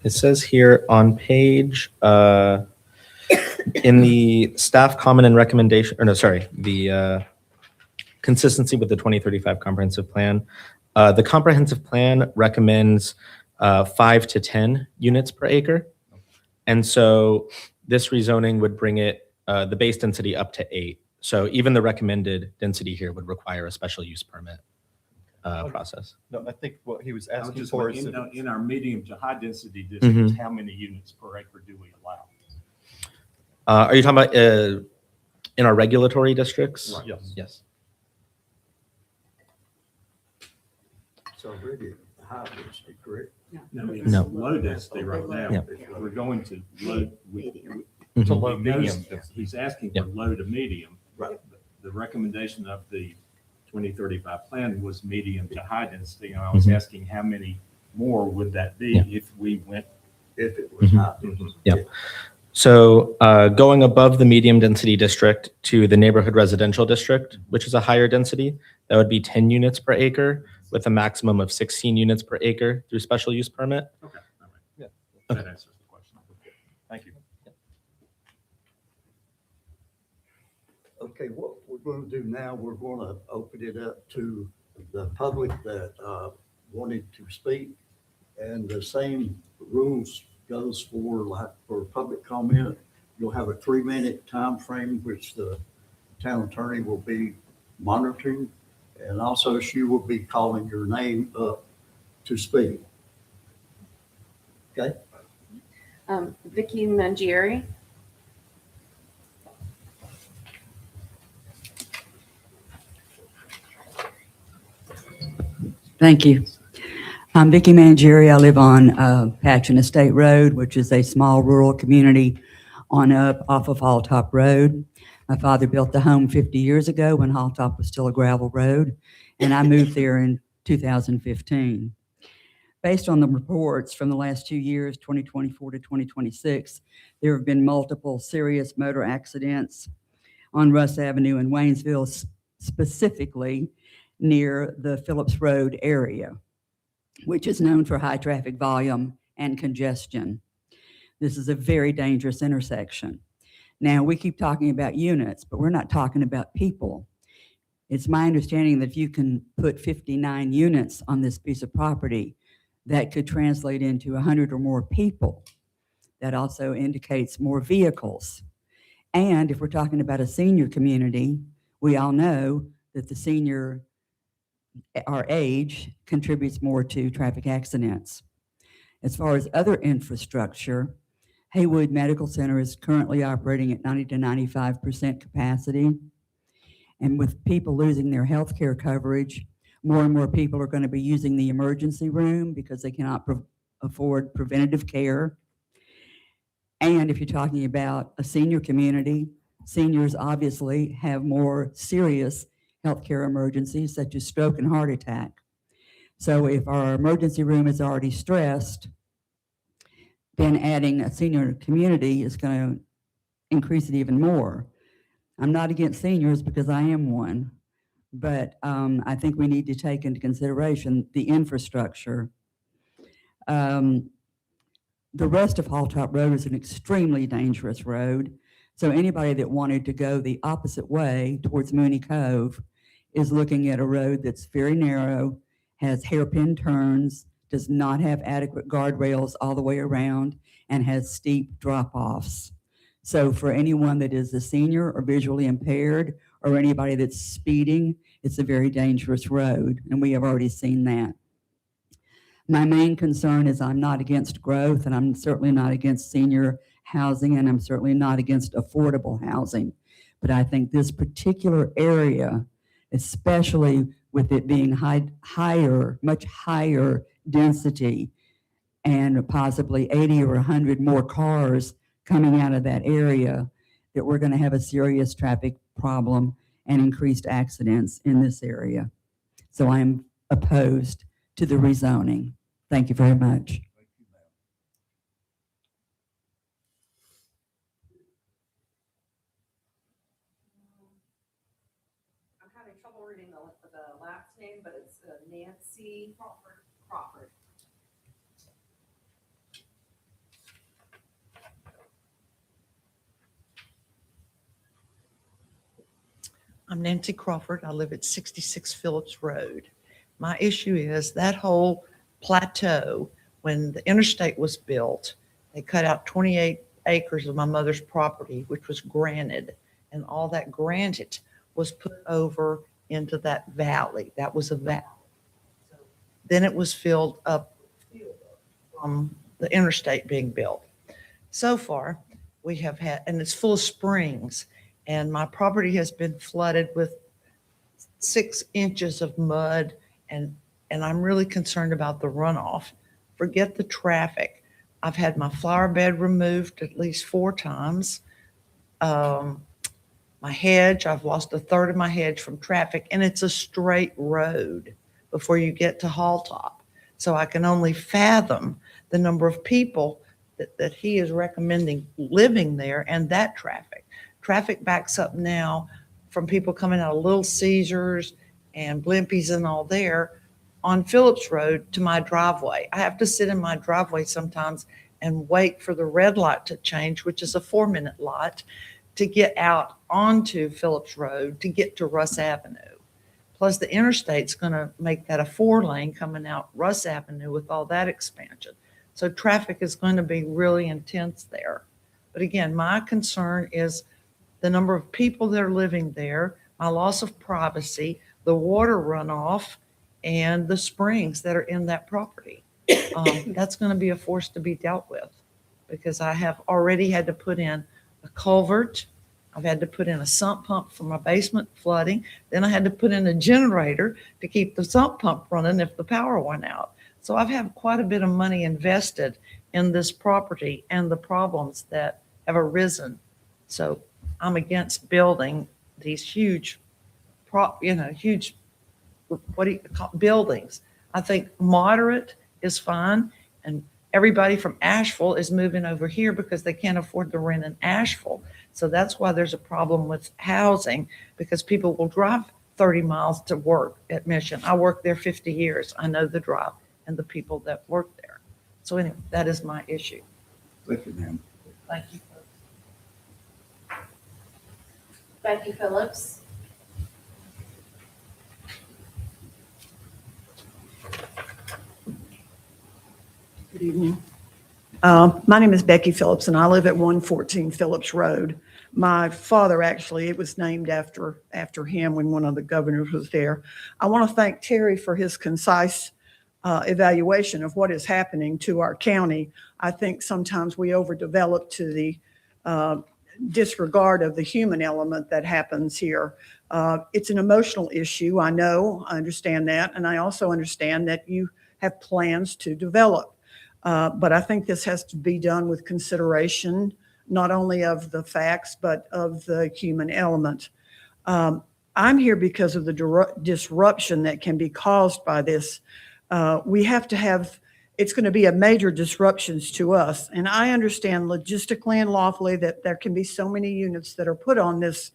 it says here on page, in the staff comment and recommendation, or no, sorry, the consistency with the 2035 comprehensive plan. The comprehensive plan recommends 5 to 10 units per acre. And so this rezoning would bring it, the base density up to 8. So even the recommended density here would require a special use permit process. No, I think what he was I was asking just for is wondering, in our medium to high density districts, how many units per acre do we allow? Are you talking about in our regulatory districts? Right. yes. Yes. It's already high density, correct? No, it's No. low density right now. Yeah. We're going to low. To Mhm. low He knows medium. He's asking Yeah. for low to medium. Right. The recommendation of the 2035 plan was medium to high density. And I was Mhm. asking how many more would that be Yeah. if we went? If it was Mhm. high density. Yeah. So going above the medium density district to the neighborhood residential district, which is a higher density, that would be 10 units per acre with a maximum of 16 units per acre through special use permit. Okay. All right. Yeah. That answers the question. Thank you. Okay, what we're going to do now, we're going to open it up to the public that wanted to speak. And the same rules goes for public comment. You'll have a 3-minute time frame, which the town attorney will be monitoring. And also she will be calling your name up to speak. Okay? Vicky Mangieri. Thank you. I'm Vicki Mangieri. I live on Patchen Estate Road, which is a small rural community on up off of Halltop Road. My father built the home 50 years ago when Halltop was still a gravel road, and I moved there in 2015. Based on the reports from the last 2 years, 2024 to 2026, there have been multiple serious motor accidents on Russ Avenue in Waynesville, specifically near the Phillips Road area, which is known for high traffic volume and congestion. This is a very dangerous intersection. Now, we keep talking about units, but we're not talking about people. It's my understanding that if you can put 59 units on this piece of property, that could translate into 100 or more people. That also indicates more vehicles. And if we're talking about a senior community, we all know that the senior our age contributes more to traffic accidents. As far as other infrastructure, Haywood Medical Center is currently operating at 90 to 95% capacity. And with people losing their health care coverage, more and more people are going to be using the emergency room because they cannot afford preventative care. And if you're talking about a senior community, seniors obviously have more serious healthcare emergencies such as stroke and heart attack. So if our emergency room is already stressed, then adding a senior community is going to increase it even more. I'm not against seniors because I am one, but I think we need to take into consideration the infrastructure. The rest of Halltop Road is an extremely dangerous road. So anybody that wanted to go the opposite way towards Mooney Cove is looking at a road that's very narrow, has hairpin turns, does not have adequate guardrails all the way around, and has steep drop-offs. So for anyone that is a senior or visually impaired or anybody that's speeding, it's a very dangerous road, and we have already seen that. My main concern is I'm not against growth, and I'm certainly not against senior housing, and I'm certainly not against affordable housing. But I think this particular area, especially with it being higher, much higher density, and possibly 80 or 100 more cars coming out of that area, that we're going to have a serious traffic problem and increased accidents in this area. So I am opposed to the rezoning. Thank you very much. I'm having trouble reading the last name, but it's Nancy Crawford. I'm Nancy Crawford. I live at 66 Phillips Road. My issue is that whole plateau, when the interstate was built, they cut out 28 acres of my mother's property, which was granted, and all that granted was put over into that valley. That was a valley. So then it was filled up from the interstate being built. So far, we have had, and it's full of springs, and my property has been flooded with 6 inches of mud, and I'm really concerned about the runoff. Forget the traffic. I've had my flower bed removed at least 4 times. My hedge, I've lost a third of my hedge from traffic, and it's a straight road before you get to Halltop. So I can only fathom the number of people that he is recommending living there, and that traffic. Traffic backs up now from people coming out of Little Caesars and Blimpies and all there on Phillips Road to my driveway. I have to sit in my driveway sometimes and wait for the red light to change, which is a 4-minute light, to get out onto Phillips Road to get to Russ Avenue. Plus the interstate's going to make that a 4-lane coming out Russ Avenue with all that expansion. So traffic is going to be really intense there. But again, my concern is the number of people that are living there, my loss of privacy, the water runoff, and the springs that are in that property. That's going to be a force to be dealt with, because I have already had to put in a culvert. I've had to put in a sump pump for my basement flooding. Then I had to put in a generator to keep the sump pump running if the power went out. So I've had quite a bit of money invested in this property and the problems that have arisen. So I'm against building these huge, huge, buildings. I think moderate is fine, and everybody from Asheville is moving over here because they can't afford to rent in Asheville. So that's why there's a problem with housing, because people will drive 30 miles to work at Mission. I worked there 50 years. I know the drive and the people that work there. So anyway, that is my issue. Thank you, ma'am. Thank you. Becky Phillips. Good evening. My name is Becky Phillips, and I live at 114 Phillips Road. My father, actually, it was named after him when one of the governors was there. I want to thank Terry for his concise evaluation of what is happening to our county. I think sometimes we overdevelop to the disregard of the human element that happens here. It's an emotional issue. I know, I understand that. And I also understand that you have plans to develop. But I think this has to be done with consideration, not only of the facts, but of the human element. I'm here because of the disruption that can be caused by this. We have to have, it's going to be a major disruptions to us. And I understand logistically and lawfully that there can be so many units that are put on this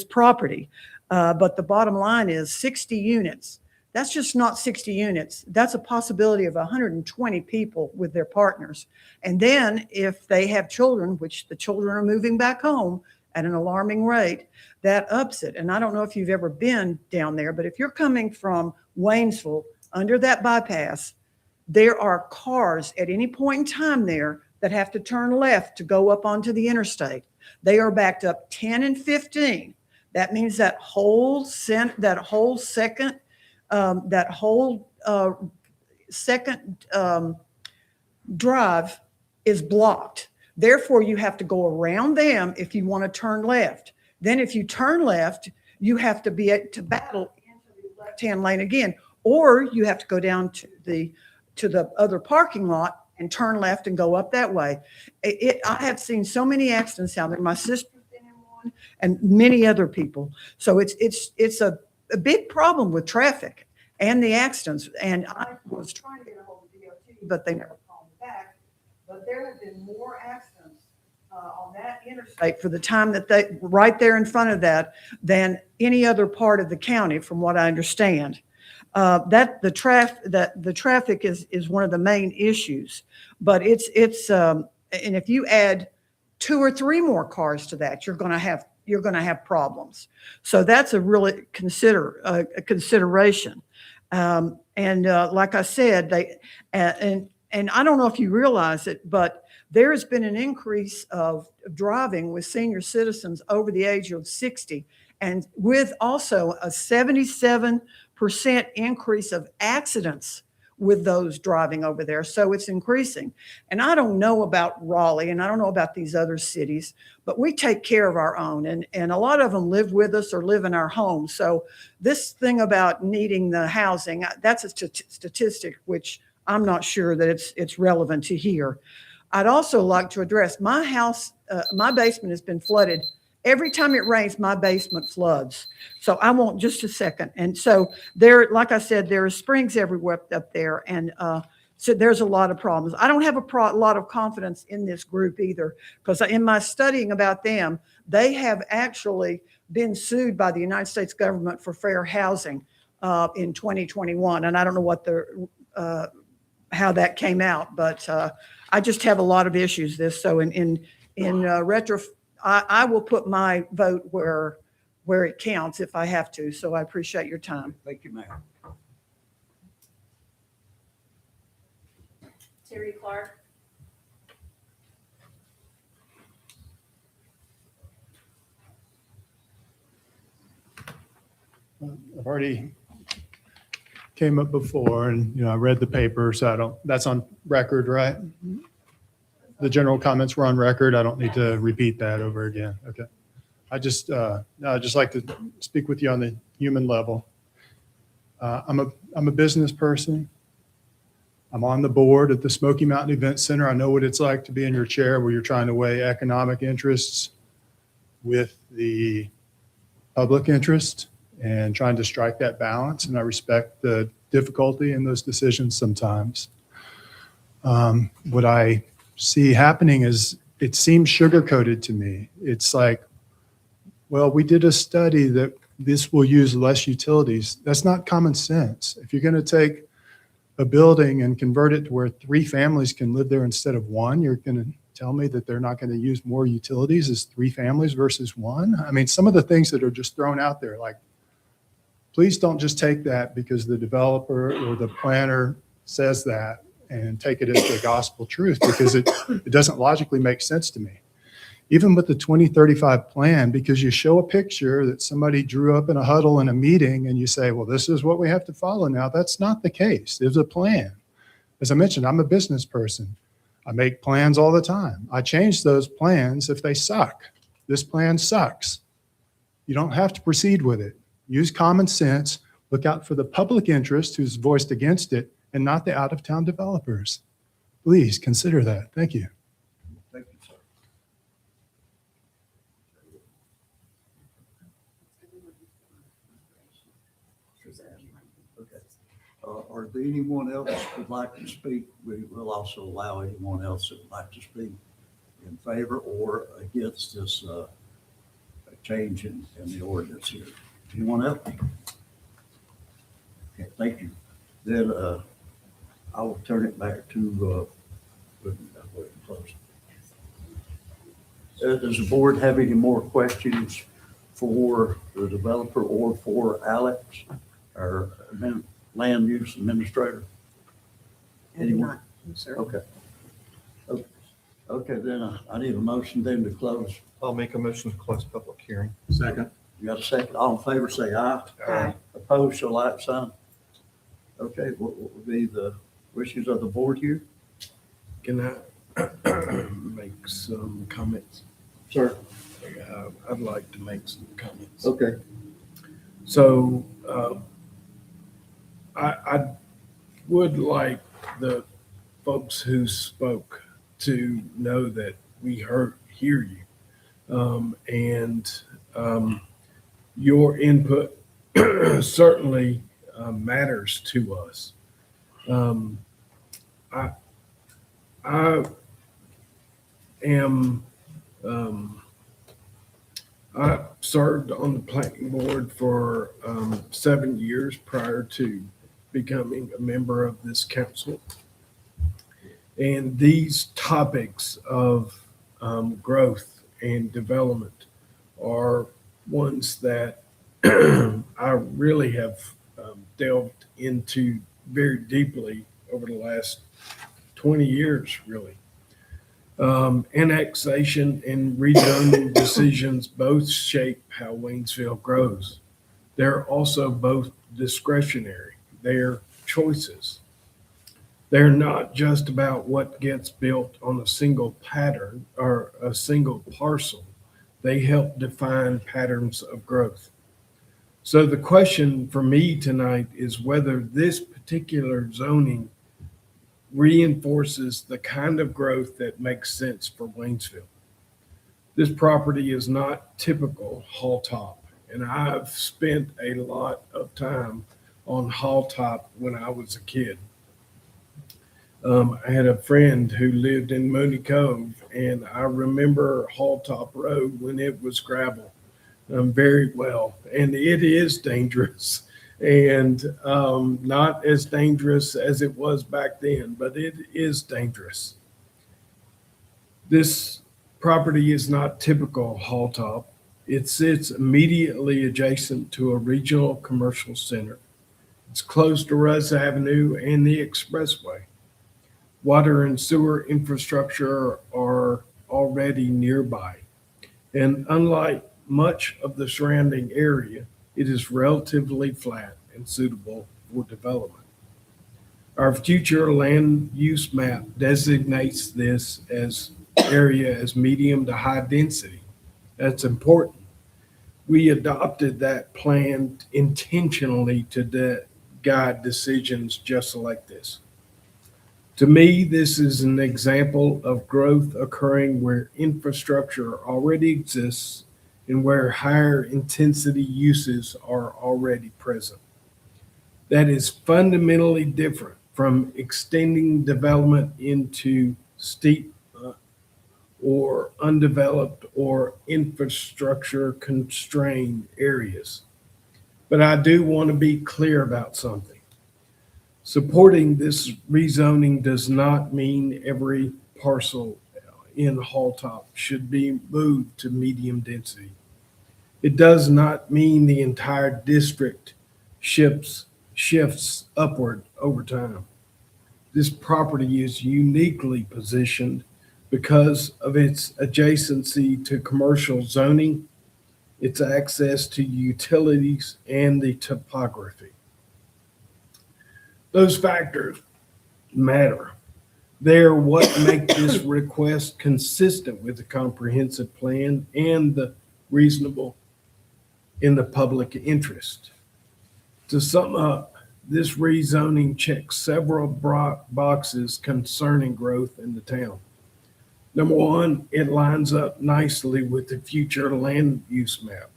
property. But the bottom line is 60 units. That's just not 60 units. That's a possibility of 120 people with their partners. And then if they have children, which the children are moving back home at an alarming rate, that ups it. And I don't know if you've ever been down there, but if you're coming from Waynesville under that bypass, there are cars at any point in time there that have to turn left to go up onto the interstate. They are backed up 10 and 15. That means that whole second drive is blocked. Therefore, you have to go around them if you want to turn left. Then if you turn left, you have to be to battle into the left-hand lane again, or you have to go down to the other parking lot and turn left and go up that way. I have seen so many accidents out there. My sister's been in one and many other people. So it's a big problem with traffic and the accidents. And I was trying to get a hold of DOT, but they never called me back. But there have been more accidents on that interstate for the time that they, right there in front of that, than any other part of the county, from what I understand. The traffic is one of the main issues, but it's and if you add 2 or 3 more cars to that, you're going to have problems. So that's a really a consideration. Like I said, and I don't know if you realize it, but there has been an increase of driving with senior citizens over the age of 60, and with also a 77% increase of accidents with those driving over there. So it's increasing. And I don't know about Raleigh, and I don't know about these other cities, but we take care of our own. And a lot of them live with us or live in our homes. So this thing about needing the housing, that's a statistic which I'm not sure that it's relevant to here. I'd also like to address my house. My basement has been flooded. Every time it rains, my basement floods. So I want just a second. And so there, like I said, there are springs everywhere up there. And so there's a lot of problems. I don't have a lot of confidence in this group either, because in my studying about them, they have actually been sued by the United States government for fair housing in 2021. And I don't know what how that came out, but I just have a lot of issues this. So in retro, I will put my vote where it counts if I have to. So I appreciate your time. Thank you, Mayor. Terry Clark. I've already came up before, and I read the paper, so that's on record, right? The general comments were on record. I don't need to repeat that over again. Okay. I'd just like to speak with you on the human level. I'm a business person. I'm on the board at the Smoky Mountain Event Center. I know what it's like to be in your chair where you're trying to weigh economic interests with the public interest and trying to strike that balance. And I respect the difficulty in those decisions sometimes. What I see happening is it seems sugar-coated to me. It's like, well, we did a study that this will use less utilities. That's not common sense. If you're going to take a building and convert it to where 3 families can live there instead of 1, you're going to tell me that they're not going to use more utilities as 3 families versus 1? I mean, some of the things that are just thrown out there, like, please don't just take that because the developer or the planner says that and take it as the gospel truth because it doesn't logically make sense to me. Even with the 2035 plan, because you show a picture that somebody drew up in a huddle in a meeting and you say, well, this is what we have to follow now. That's not the case. There's a plan. As I mentioned, I'm a business person. I make plans all the time. I change those plans if they suck. This plan sucks. You don't have to proceed with it. Use common sense, look out for the public interest who's voiced against it and not the out-of-town developers. Please consider that. Thank you. Thank you, sir. Okay. Are there anyone else who would like to speak? We will also allow anyone else that would like to speak in favor or against this change in the ordinance here. Anyone else? Okay, thank you. Then I will turn it back to close. Does the board have any more questions for the developer or for Alex, our land use administrator? Anyone? Okay. Okay, then I need a motion then to close. I'll make a motion to close public hearing. Second. You got a second? All in favor, say aye. Aye. Opposed, shall like sign. Okay, what would be the wishes of the board here? Can I make some comments? Sir. I'd like to make some comments. Okay. So I would like the folks who spoke to know that we hear you. Your input certainly matters to us. I served on the planning board for 7 years prior to becoming a member of this council. And these topics of growth and development are ones that I really have delved into very deeply over the last 20 years, really. Annexation and rezoning decisions both shape how Waynesville grows. They're also both discretionary. They're choices. They're not just about what gets built on a single pattern or a single parcel. They help define patterns of growth. So the question for me tonight is whether this particular zoning reinforces the kind of growth that makes sense for Waynesville. This property is not typical Hall Top, and I've spent a lot of time on Hall Top when I was a kid. I had a friend who lived in Mooney Cove, and I remember Hall Top Road when it was gravel very well, and it is dangerous. And not as dangerous as it was back then, but it is dangerous. This property is not typical Hall Top. It sits immediately adjacent to a regional commercial center. It's close to Russ Avenue and the expressway. Water and sewer infrastructure are already nearby. And unlike much of the surrounding area, it is relatively flat and suitable for development. Our future land use map designates this area as medium to high density. That's important. We adopted that plan intentionally to guide decisions just like this. To me, this is an example of growth occurring where infrastructure already exists and where higher intensity uses are already present. That is fundamentally different from extending development into steep or undeveloped or infrastructure constrained areas. But I do want to be clear about something. Supporting this rezoning does not mean every parcel in Hall Top should be moved to medium density. It does not mean the entire district shifts upward over time. this property is uniquely positioned because of its adjacency to commercial zoning, its access to utilities, and the topography. Those factors matter. They're what make this request consistent with the comprehensive plan and the reasonable in the public interest. To sum up, this rezoning checks several boxes concerning growth in the town. Number one, it lines up nicely with the future land use map.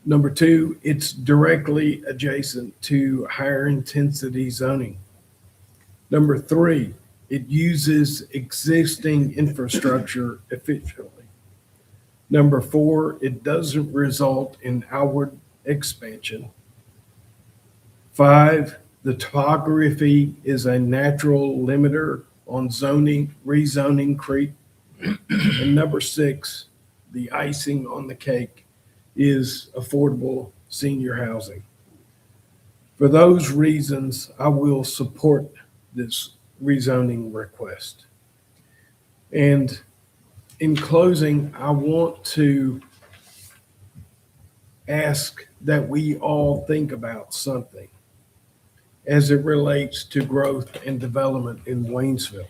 Number two, it's directly adjacent to higher intensity zoning. Number three, it uses existing infrastructure efficiently. Number four, it doesn't result in outward expansion. 5, the topography is a natural limiter on zoning, rezoning creep. And number 6, the icing on the cake is affordable senior housing. For those reasons, I will support this rezoning request. And in closing, I want to ask that we all think about something as it relates to growth and development in Waynesville.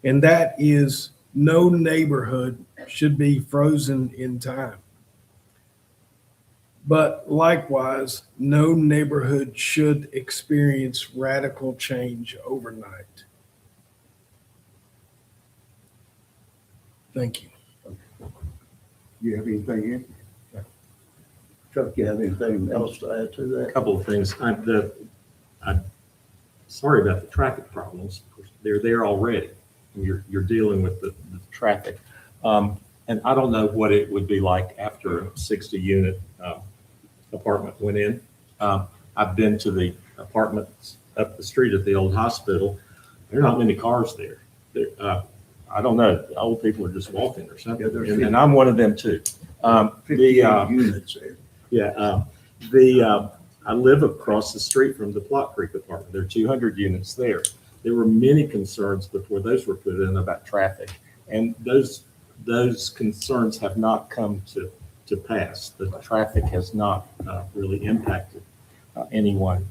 And that is, no neighborhood should be frozen in time. But likewise, no neighborhood should experience radical change overnight. Thank you. You have anything in? Chuck, you have anything else to add to that? A couple of things. I'm sorry about the traffic problems. Of course, they're there already. And you're dealing with the traffic. And I don't know what it would be like after a 60-unit apartment went in. I've been to the apartments up the street at the old hospital. There are not many cars there. I don't know. Old people are just walking or something. Yeah, and I'm one of them too. 58 units there. Yeah, I live across the street from the Plot Creek apartment. There are 200 units there. There were many concerns before those were put in about traffic, and those concerns have not come to pass. The traffic has not really impacted anyone.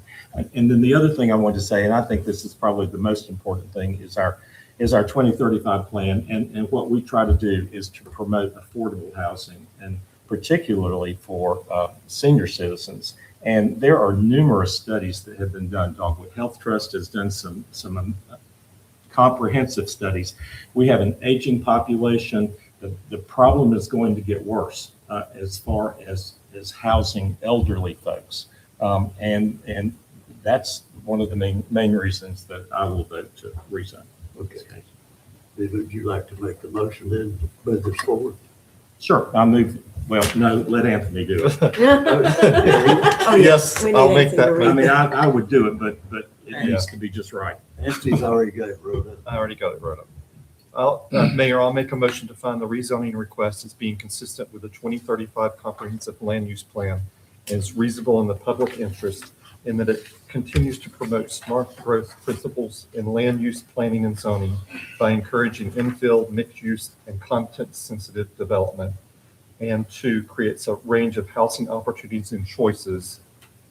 And then the other thing I want to say, and I think this is probably the most important thing, is our 2035 plan, and what we try to do is to promote affordable housing, and particularly for senior citizens. And there are numerous studies that have been done. Dogwood Health Trust has done some comprehensive studies. We have an aging population. The problem is going to get worse as far as housing elderly folks. And that's one of the main reasons that I will vote to rezone. Okay. Would you like to make the motion then to move this forward? Sure, I'll move. Well, no, let Anthony do it. Oh, Yes, we need I'll make Anthony that to read I mean, I would do it, but it Yeah. needs to be just right. Anthony's already got it wrote up. I already got it wrote up. Mayor, I'll make a motion to find the rezoning request as being consistent with the 2035 comprehensive land use plan and is reasonable in the public interest, in that it continues to promote smart growth principles in land use planning and zoning by encouraging infill, mixed use, and content sensitive development, and 2, creates a range of housing opportunities and choices,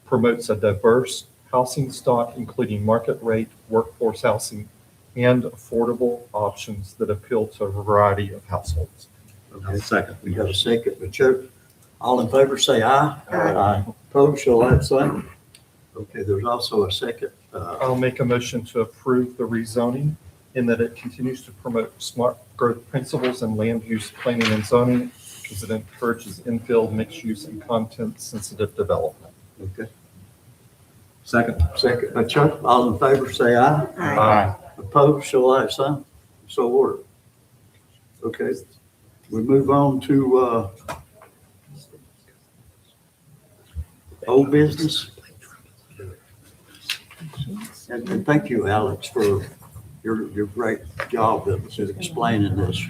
promotes a diverse housing stock, including market rate, workforce housing, and affordable options that appeal to a variety of households. Okay. Second. We got a second, but Chuck, all in favor, say aye. Aye. Opposed, show like sign. Okay, there's also a second. I'll make a motion to approve the rezoning in that it continues to promote smart growth principles in land use planning and zoning because it encourages infill, mixed use, and content sensitive development. Okay, Second. second by Chuck, all in favor, say aye. Aye. Opposed, show like sign. So ordered. Okay, we move on to old business. And thank you, Alex, for your great job of explaining this.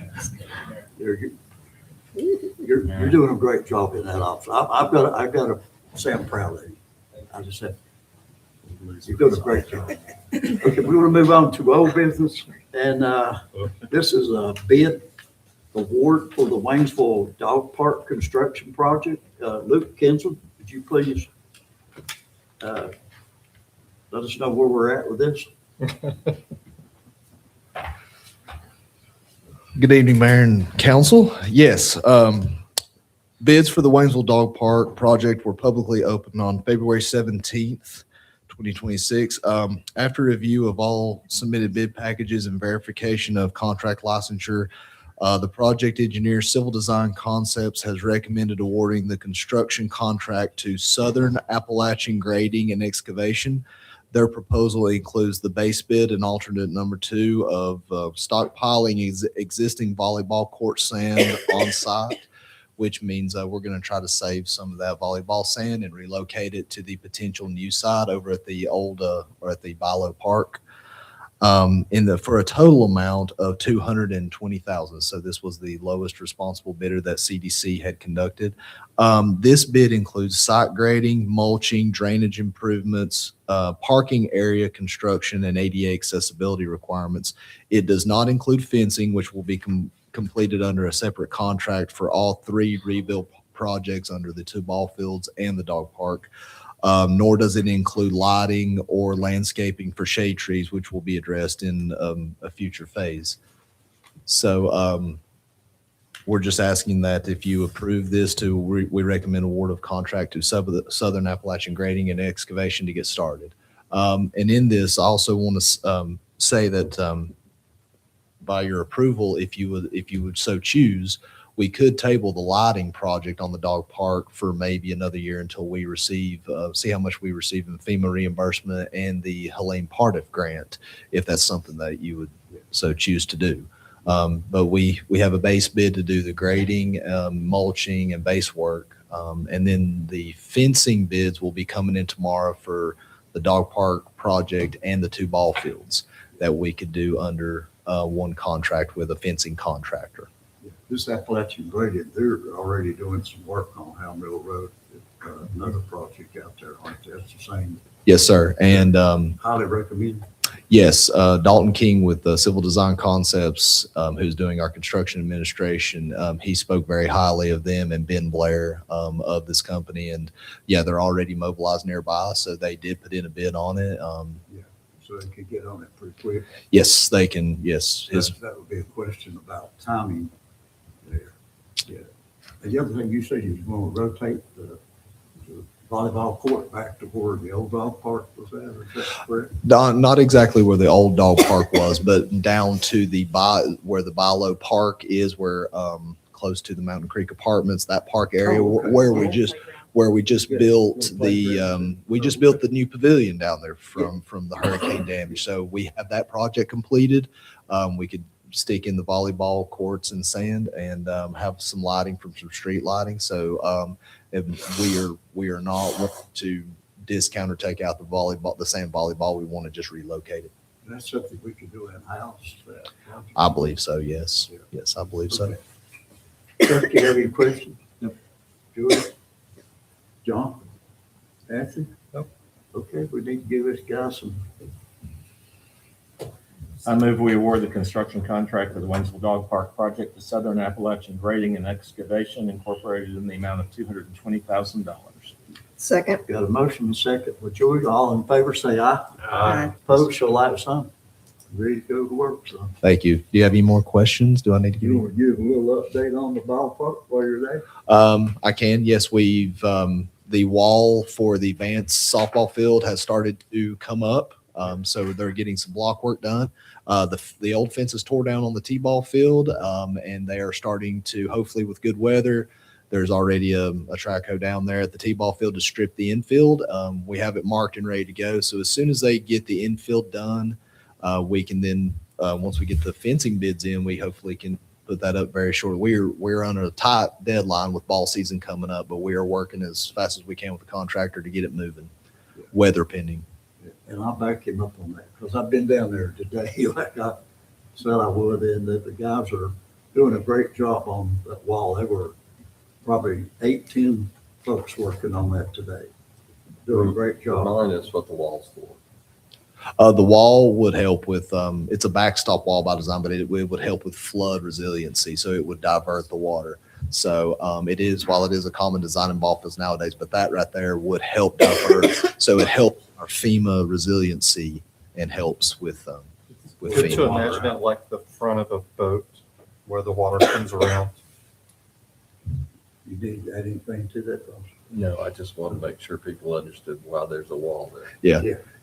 You're doing a great job in that office. I've got to say I'm proud of you. I just have, You're doing a great job. Okay, we want to move on to old business, and this is a bid award for the Waynesville Dog Park Construction Project. Luke Kinsel, would you please let us know where we're at with this? Good evening, Mayor and Council. Yes, bids for the Waynesville Dog Park project were publicly opened on February 17th, 2026. After review of all submitted bid packages and verification of contract licensure, the project engineer Civil Design Concepts has recommended awarding the construction contract to Southern Appalachian Grading and Excavation. Their proposal includes the base bid and alternate number 2 of stockpiling existing volleyball court sand on site, which means we're going to try to save some of that volleyball sand and relocate it to the potential new site over at the old or at the Bilo Park. For a total amount of $220,000. So this was the lowest responsible bidder that CDC had conducted. This bid includes site grading, mulching, drainage improvements, parking area construction, and ADA accessibility requirements. It does not include fencing, which will be completed under a separate contract for all 3 rebuild projects under the 2 ball fields and the dog park. Nor does it include lighting or landscaping for shade trees, which will be addressed in a future phase. So we're just asking that if you approve this, we recommend award of contract to Southern Appalachian Grading and Excavation to get started. And in this, I also want to say that by your approval, if you would so choose, we could table the lighting project on the dog park for maybe another year until we receive, see how much we receive in FEMA reimbursement and the Helene Pardiff grant, if that's something that you would so choose to do. But we have a base bid to do the grading, mulching, and base work. And then the fencing bids will be coming in tomorrow for the dog park project and the 2 ball fields that we could do under one contract with a fencing contractor. This Appalachian Grading, they're already doing some work on Howell Mill Road, another project out there, aren't they? That's the same. Yes, sir. And Highly recommend. yes, Dalton King with Civil Design Concepts, who's doing our construction administration, he spoke very highly of them, and Ben Blair of this company. And yeah, they're already mobilized nearby, so they did put in a bid on it. Yeah, so they could get on it pretty quick. Yes, they can. Yes, That would be a question about timing there. Yeah. And the other thing you said, you was going to rotate the volleyball court back to where the old dog park was at, or is that correct? not exactly where the old dog park was, but down to where the Bilo Park is, where close to the Mountain Creek Apartments, that park area where we just built the new pavilion down there from the hurricane damage. So we have that project completed. We could stick in the volleyball courts and sand and have some lighting from some street lighting. So we are not wanting to discount or take out the sand volleyball. We want to just relocate it. That's something we could do in-house. I believe so. Yes. Yes, I believe so. Chuck, do you have any questions? No. Julie? John? Nancy? No. Okay, we need to give this guy some. I move we award the construction contract for the Waynesville Dog Park project to Southern Appalachian Grading and Excavation Incorporated in the amount of $220,000. Second. Got a motion and second. With George, all in favor, say aye. Aye. Opposed, show like sign. Ready to go to work, son. Thank you. Do you have any more questions? Do I need to give You you? want to give a little update on the ballpark while you're there? I can. Yes, we've the wall for the advanced softball field has started to come up. So they're getting some block work done. The old fence is tore down on the T-ball field, and they are starting to, hopefully with good weather, there's already a track hoe down there at the T-ball field to strip the infield. We have it marked and ready to go. So as soon as they get the infield done, we can then, once we get the fencing bids in, we hopefully can put that up very short. We're under a tight deadline with ball season coming up, but we are working as fast as we can with the contractor to get it moving, weather pending. And I'll back him up on that because I've been down there today like I said I would, and that the guys are doing a great job on that wall. There were probably 8-10 folks working on that today, doing a great job. Remind us what the wall's for. The wall would help with, it's a backstop wall by design, but it would help with flood resiliency. So it would divert the water. So it is, while it is a common design in ball fields nowadays, but that right there would help divert. So it helps our FEMA resiliency and helps with Good to FEMA. imagine it like the front of a boat where the water comes around. You did add anything to that? Ross? No, I just want to make sure people understood why there's a wall there.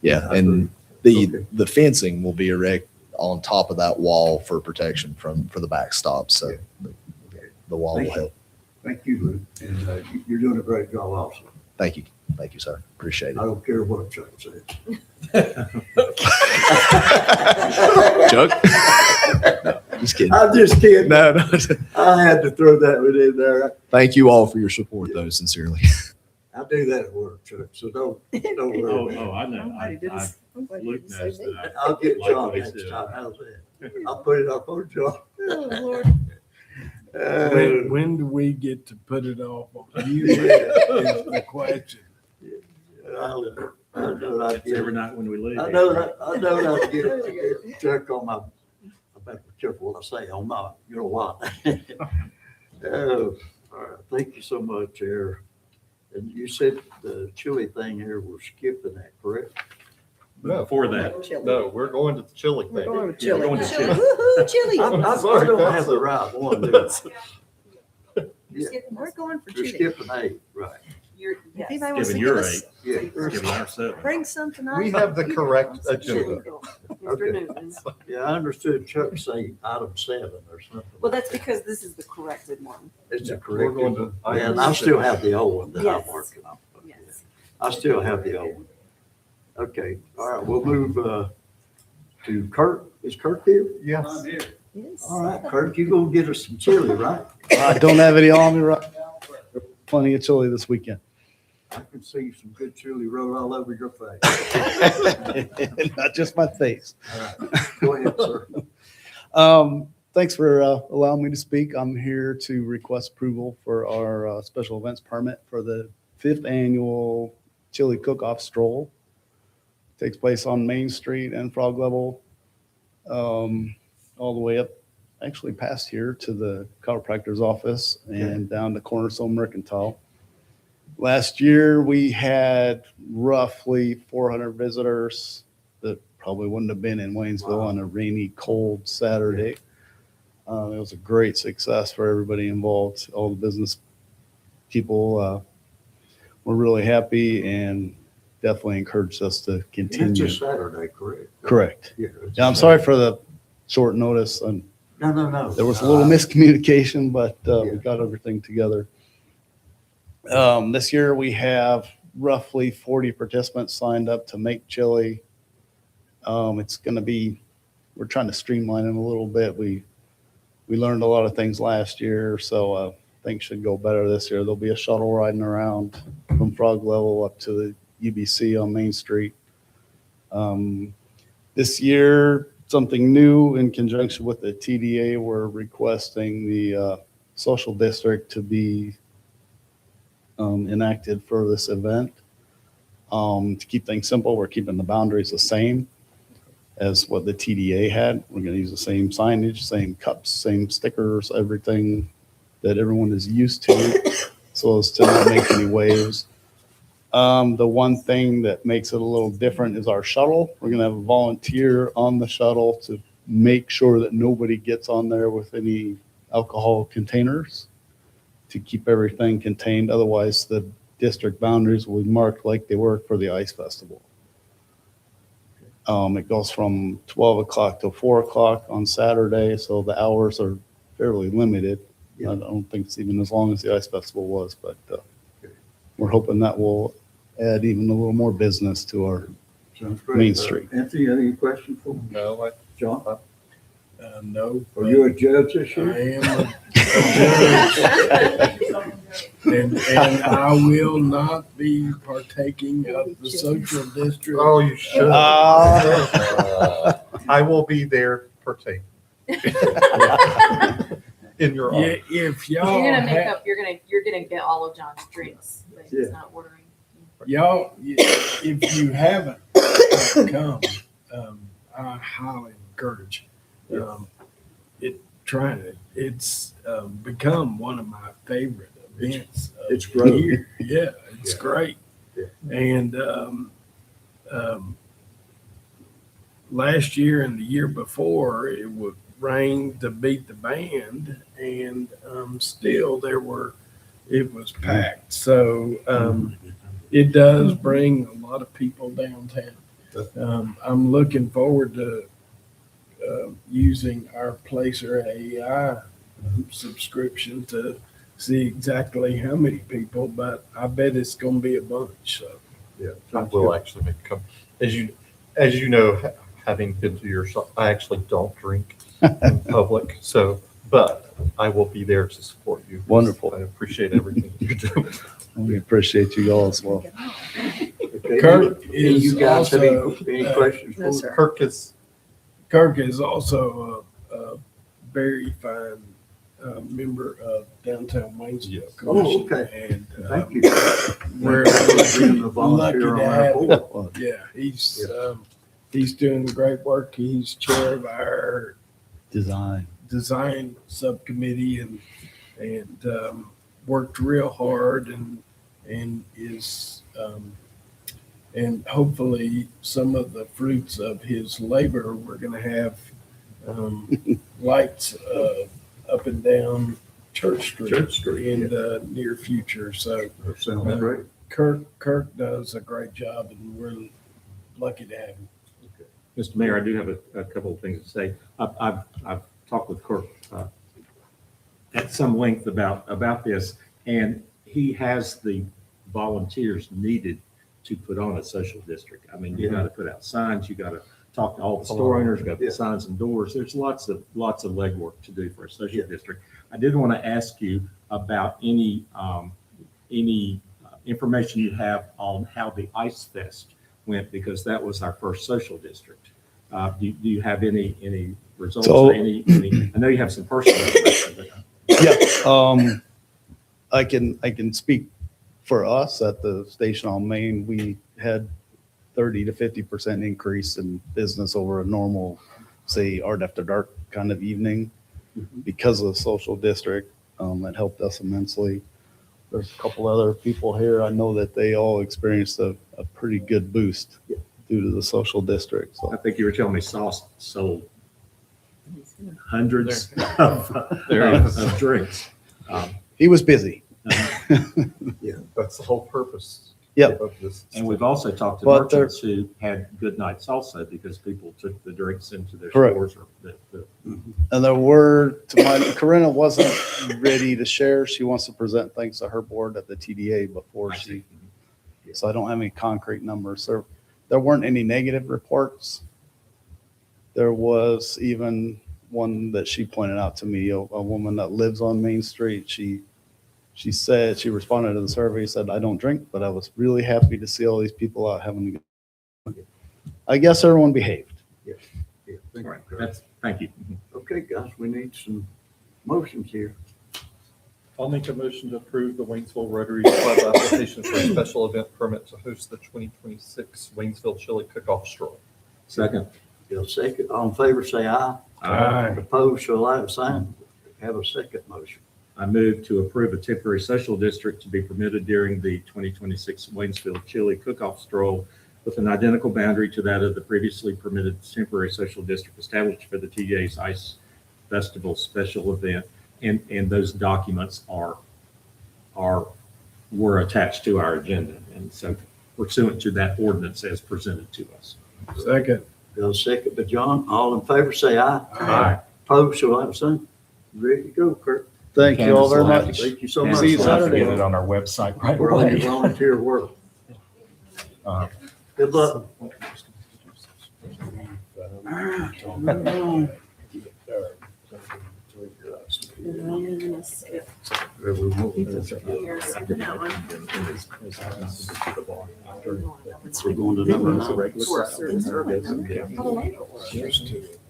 Yeah, I and Okay. the fencing will be erect on top of that wall for protection for the backstop. So the wall will Thank you. help. Thank you, Lou. And you're doing a great job also. Thank you, sir. Appreciate I it. don't care what Chuck says. Chuck? No, just kidding. I'm just kidding. No, no. I had to throw that one in there. Thank you all for your support, though, sincerely. I do that at work, Chuck, so don't worry. I know. Nobody did a- nobody Luke did say knows that. that. I'll get Like John they next said. time. How's that? I'll put it up on John. Oh, Lord. When do we get to put it off on you is the question. I know I It's every get, night when we leave. I know I get Chuck on my, I better be careful what I say on my, you know what? Oh, all right, thank you so much, Chair. And you said the chili thing here, we're skipping that, correct? No, Before that, no, we're going to the chili We're thing. going with Yeah, we're chili. going to chili. Woo-hoo, chili. I don't have the right one, do I? Yeah, We're going for we're chili. skipping eight, right? You're, If yes. anybody wants to giving give your us, eight, Yeah, giving our seven. bring some tonight. We have the correct agenda. Mr. Okay. Newman. Yeah, I understood Chuck say item 7 or something. Well, that's because this is the corrected one. It's a We're correct going one. to. Yeah, and I still have the old one that I'm Yes. working on. Yes. I still have the old one. Okay, all right, we'll move to Kurt. Is Kurt here? Yes. Yes. All right, Kurt, you gonna get us some chili, right? I don't have any on me right now. But plenty of chili this weekend. I can see some good chili roll all over your face. Not just my face. All right, go ahead, sir. Thanks for allowing me to speak. I'm here to request approval for our special events permit for the 5th annual chili cook-off stroll. Takes place on Main Street and Frog Level, all the way up, actually past here to the chiropractor's office and down to Cornerstone Mercantile. Last year, we had roughly 400 visitors that probably wouldn't have been in Waynesville on a rainy, cold Saturday. It was a great success for everybody involved. All the business people were really happy and definitely encouraged us to It's continue. a Saturday, correct? Correct. Yeah. it's Yeah, a I'm sorry Saturday. for the short notice. And No. there was a little miscommunication, but Yeah. we got everything together. This year we have roughly 40 participants signed up to make chili. It's going to be, we're trying to streamline it a little bit. We learned a lot of things last year, so things should go better this year. There'll be a shuttle riding around from Frog Level up to the UBC on Main Street. This year, something new in conjunction with the TDA, we're requesting the social district to be enacted for this event. To keep things simple, we're keeping the boundaries the same as what the TDA had. We're going to use the same signage, same cups, same stickers, everything that everyone is used to, so as to not make any waves. The one thing that makes it a little different is our shuttle. We're going to have a volunteer on the shuttle to make sure that nobody gets on there with any alcohol containers to keep everything contained. Otherwise, the district boundaries will be marked like they were for the ice festival. It goes from 12 o'clock to 4 o'clock on Saturday, so the hours are fairly limited. Yeah. I don't think it's even as long as the ice festival was, but we're hoping that will add even a little more business to our Sounds great. Main Street. Anthony, any questions for me? No, John? No. Are you a judge this I year? am a judge. And I will not be partaking of the social district. Oh, you should. I will be there partaking. In your Yeah, honor. if You're y'all gonna make have, up, you're gonna get all of John's drinks, but Yeah. he's not ordering. Y'all, if you haven't come, I highly encourage, trying it. It's, become one of my favorite events. of It's the great. year. Yeah, it's Yeah. great. Yeah. And, last year and the year before, it would rain to beat the band, and still it was packed. So it does bring a lot of people downtown. I'm looking forward to using our Placer AI subscription to see exactly how many people, but I bet it's going to be a bunch. So Yeah. I will actually make a comment. As you know, having been to your shop, I actually don't drink in public. So, but I will be there to support you. Wonderful. I appreciate everything you do. We appreciate you all as well. Okay, Kirk you is guys have also, any questions? No, for- sir. Kirk is also a very fine member of Downtown Waynesville Oh, Commission. okay. And Thank you. we're Being a lucky volunteer to on our have him. board. Yeah, he's doing great work. He's chair of our design subcommittee and worked real hard and is and hopefully some of the fruits of his labor, we're going to have lights up and down Church Street in the near future. So That sounds great. Kirk does a great job, and we're lucky to have him. Mr. Mayor, I do have a couple of things to say. I've talked with Kirk at some length about this, and he has the volunteers needed to put on a social district. I mean, you got to put out signs, you got to talk to all the store owners, got to put signs and doors. There's lots of legwork to do for a social district. I did want to ask you about any information you have on how the Ice Fest went, because that was our first social district. Do you have any results So- or any, I know you have some personal information, but Yeah, I can speak for us at the station on Main. We had 30 to 50% increase in business over a normal, say, art after dark kind of evening because of the social district. It helped us immensely. There's a couple other people here. I know that they all experienced a pretty good boost due to the social district. So I think you were telling me Sauce sold hundreds of drinks. he was busy. That's the whole purpose. Yep. Of this. And we've also talked to But there- merchants who had good nights also because people took the drinks into their Correct. stores. Or And there were, Corinna wasn't ready to share. She wants to present things to her board at the TDA before she, so I don't have any concrete numbers. There weren't any negative reports. There was even one that she pointed out to me, a woman that lives on Main Street. She said, she responded to the survey, said, I don't drink, but I was really happy to see all these people out having a good. I guess everyone behaved. Yes. Yeah, thank you, Right. Kirk. Thank you. Okay, guys, we need some motions here. I'll make a motion to approve the Waynesville Rotary Club application for a special event permit to host the 2026 Waynesville Chili Cook-Off Stroll. Second. Bill second, all in favor, say aye. Aye. Opposed, show like sign. Have a second motion. I move to approve a temporary social district to be permitted during the 2026 Waynesville Chili Cook-Off Stroll with an identical boundary to that of the previously permitted temporary social district established for the TJ's Ice Festival special event. And those documents were attached to our agenda. And so pursuant to that ordinance as presented to us. Second. Bill second by John, all in favor, say aye. Aye. Opposed, show like sign. Ready to go, Kirk. Thank you all very Candace will have much. Thank you so Candace much. See you will have to Saturday. Get it on our website right For all your away. volunteer work. Good luck. We're going to number 9.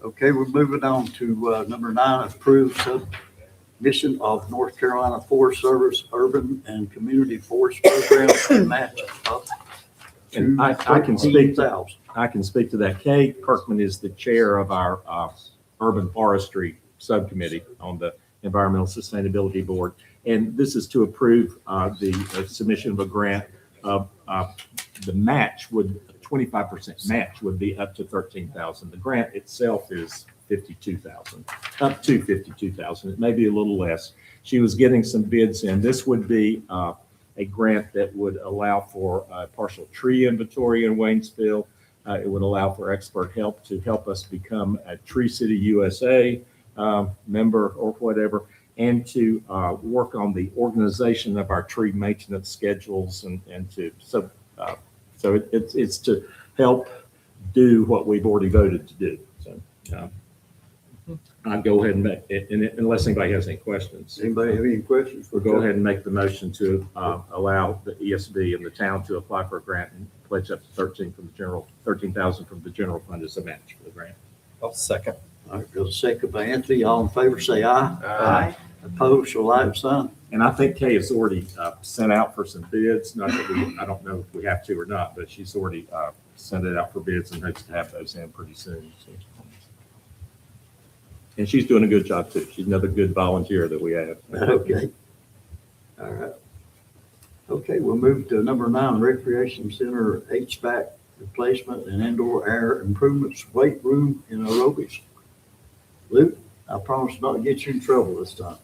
Okay, we're moving on to number 9, approved submission of North Carolina Forest Service Urban and Community Forest Program and match up And I can speak to, I can speak to that. Kay Kirkman is the chair of our urban forestry subcommittee on the Environmental Sustainability Board. And this is to approve the submission of a grant. The match would, 25% match would be up to 13,000. The grant itself is 52,000, up to 52,000. It may be a little less. She was getting some bids in. This would be a grant that would allow for partial tree inventory in Waynesville. It would allow for expert help to help us become a Tree City USA member or whatever, and to work on the organization of our tree maintenance schedules and to, so it's to help do what we've already voted to do. So I'll go ahead and make it, unless anybody has any questions. Anybody have any questions? We'll go ahead and make the motion to allow the ESB and the town to apply for a grant and pledge up to 13,000 from the general fund as a match for the grant. I'll second. All right, there's a second by Anthony. All in favor, say aye. Aye. Opposed, so like sign. And I think Kay has already sent out for some bids. Not that I don't know if we have to or not, but she's already sent it out for bids and hopes to have those in pretty soon. So. And she's doing a good job too. She's another good volunteer that we have. Okay. All right. Okay, we'll move to number 9, Recreation Center HVAC replacement and indoor air improvements, weight room and aerobics. Luke, I promise not to get you in trouble this time.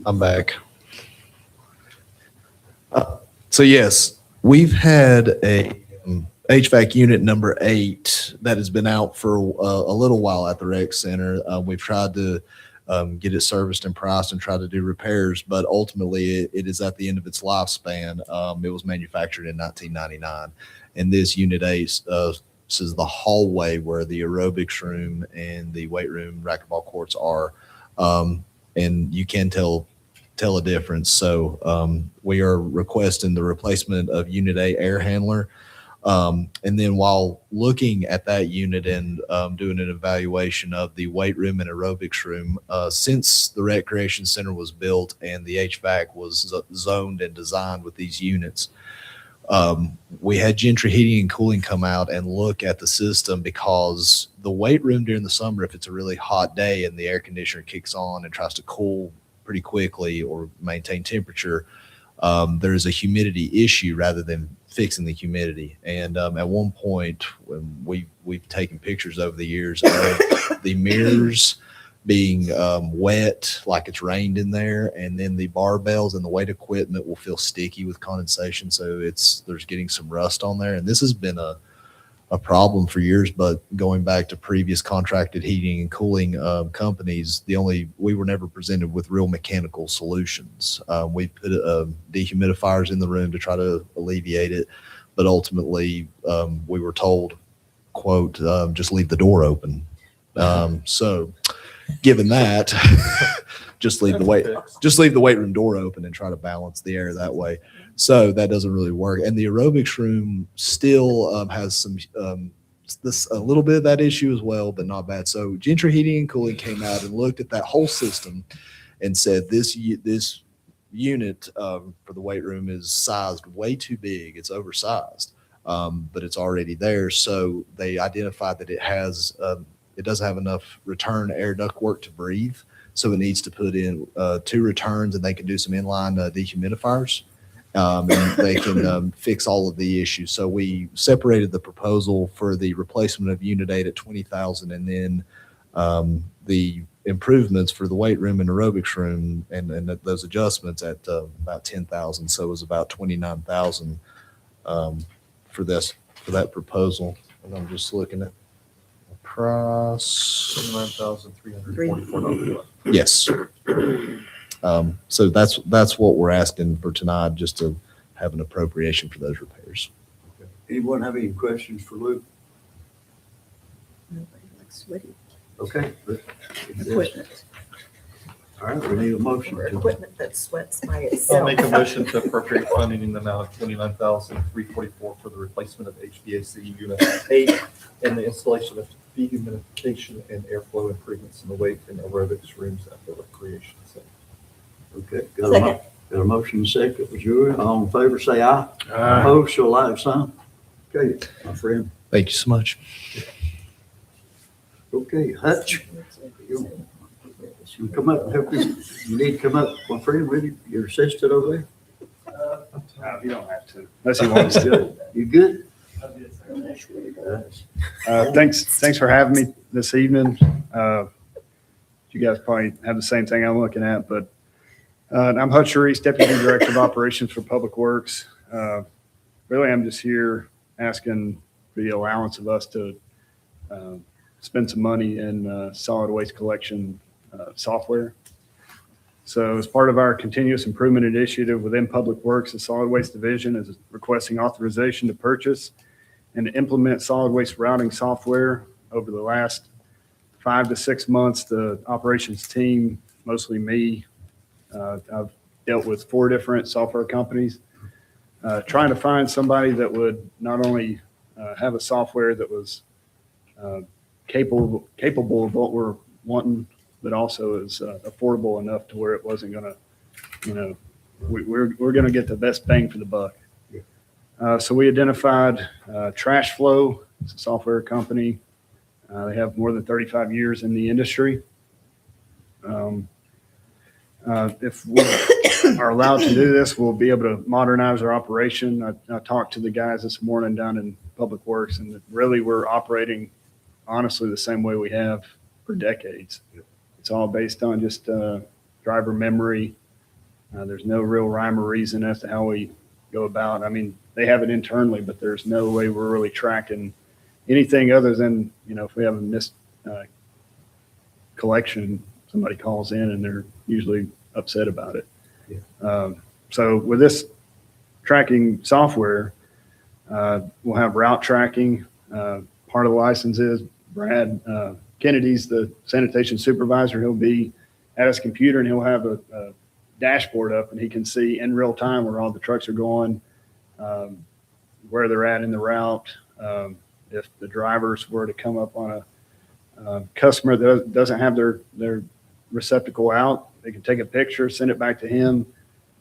I'm back. So yes, we've had a HVAC unit number 8 that has been out for a little while at the rec center. We've tried to get it serviced and priced and try to do repairs, but ultimately it is at the end of its lifespan. It was manufactured in 1999, and this unit 8 this is the hallway where the aerobics room and the weight room racquetball courts are, and you can tell a difference. So we are requesting the replacement of Unit 8 air handler. And then while looking at that unit and doing an evaluation of the weight room and aerobics room, since the recreation center was built and the HVAC was zoned and designed with these units, we had Gentry Heating and Cooling come out and look at the system, because the weight room during the summer, if it's a really hot day and the air conditioner kicks on and tries to cool pretty quickly or maintain temperature, there's a humidity issue rather than fixing the humidity. And at one point, when we've taken pictures over the years of the mirrors being wet, like it's rained in there, and then the barbells and the weight equipment will feel sticky with condensation, so there's getting some rust on there. And this has been a problem for years, but going back to previous contracted heating and cooling companies, we were never presented with real mechanical solutions. We put dehumidifiers in the room to try to alleviate it, but ultimately we were told, quote, just leave the door open. So given that, just leave the weight room door open and try to balance the air that way. So that doesn't really work. And the aerobics room still has some a little bit of that issue as well, but not bad. So Gentry Heating and Cooling came out and looked at that whole system and said this unit for the weight room is sized way too big. It's oversized, but it's already there. So they identified that it doesn't have enough return air ductwork to breathe. So it needs to put in 2 returns, and they can do some inline dehumidifiers. And they can fix all of the issues. So we separated the proposal for the replacement of Unit 8 at 20,000, and then the improvements for the weight room and aerobics room and those adjustments at about 10,000. So it was about 29,000 for that proposal. And I'm just looking at the price. $29,344. Yes. So that's what we're asking for tonight, just to have an appropriation for those repairs. Anyone have any questions for Luke? Nobody likes sweaty Okay. equipment, All right, we need a motion. or equipment that sweats by I'll itself. make a motion to appropriate funding in the amount of $29,344 for the replacement of HVAC Unit 8 and the installation of dehumidification and airflow improvements in the weight and aerobics rooms at the recreation center. Okay. Got a motion second, Julie. All in favor, say aye. Aye. Opposed, show like sign. Okay, my friend. Thank you so much. Okay, Hutch. You come up and help you. You need to come up, my friend, with you. Your assistant over there. You don't have to, unless you want to. You good? Thanks for having me this evening. You guys probably have the same thing I'm looking at, but I'm Hutch Reese, Deputy Director of Operations for Public Works. Really, I'm just here asking for the allowance of us to spend some money in solid waste collection software. So as part of our continuous improvement initiative within Public Works, the Solid Waste Division is requesting authorization to purchase and to implement solid waste routing software. Over the last 5 to 6 months, the operations team, mostly me, I've dealt with 4 different software companies, trying to find somebody that would not only have a software that was capable of what we're wanting, but also is affordable enough to where it wasn't going to, we're going to get the best bang for the buck. So we identified Trash Flow. It's a software company. They have more than 35 years in the industry. If we are allowed to do this, we'll be able to modernize our operation. I talked to the guys this morning down in Public Works, and really we're operating honestly the same way we have for decades. It's all based on just driver memory. There's no real rhyme or reason as to how we go about. I mean, they have it internally, but there's no way we're really tracking anything other than, if we have a missed collection, somebody calls in and they're usually upset about it. So with this tracking software, we'll have route tracking. Part of the license is Brad Kennedy's the sanitation supervisor. He'll be at his computer and he'll have a dashboard up and he can see in real time where all the trucks are going, where they're at in the route. If the drivers were to come up on a customer that doesn't have their receptacle out, they can take a picture, send it back to him.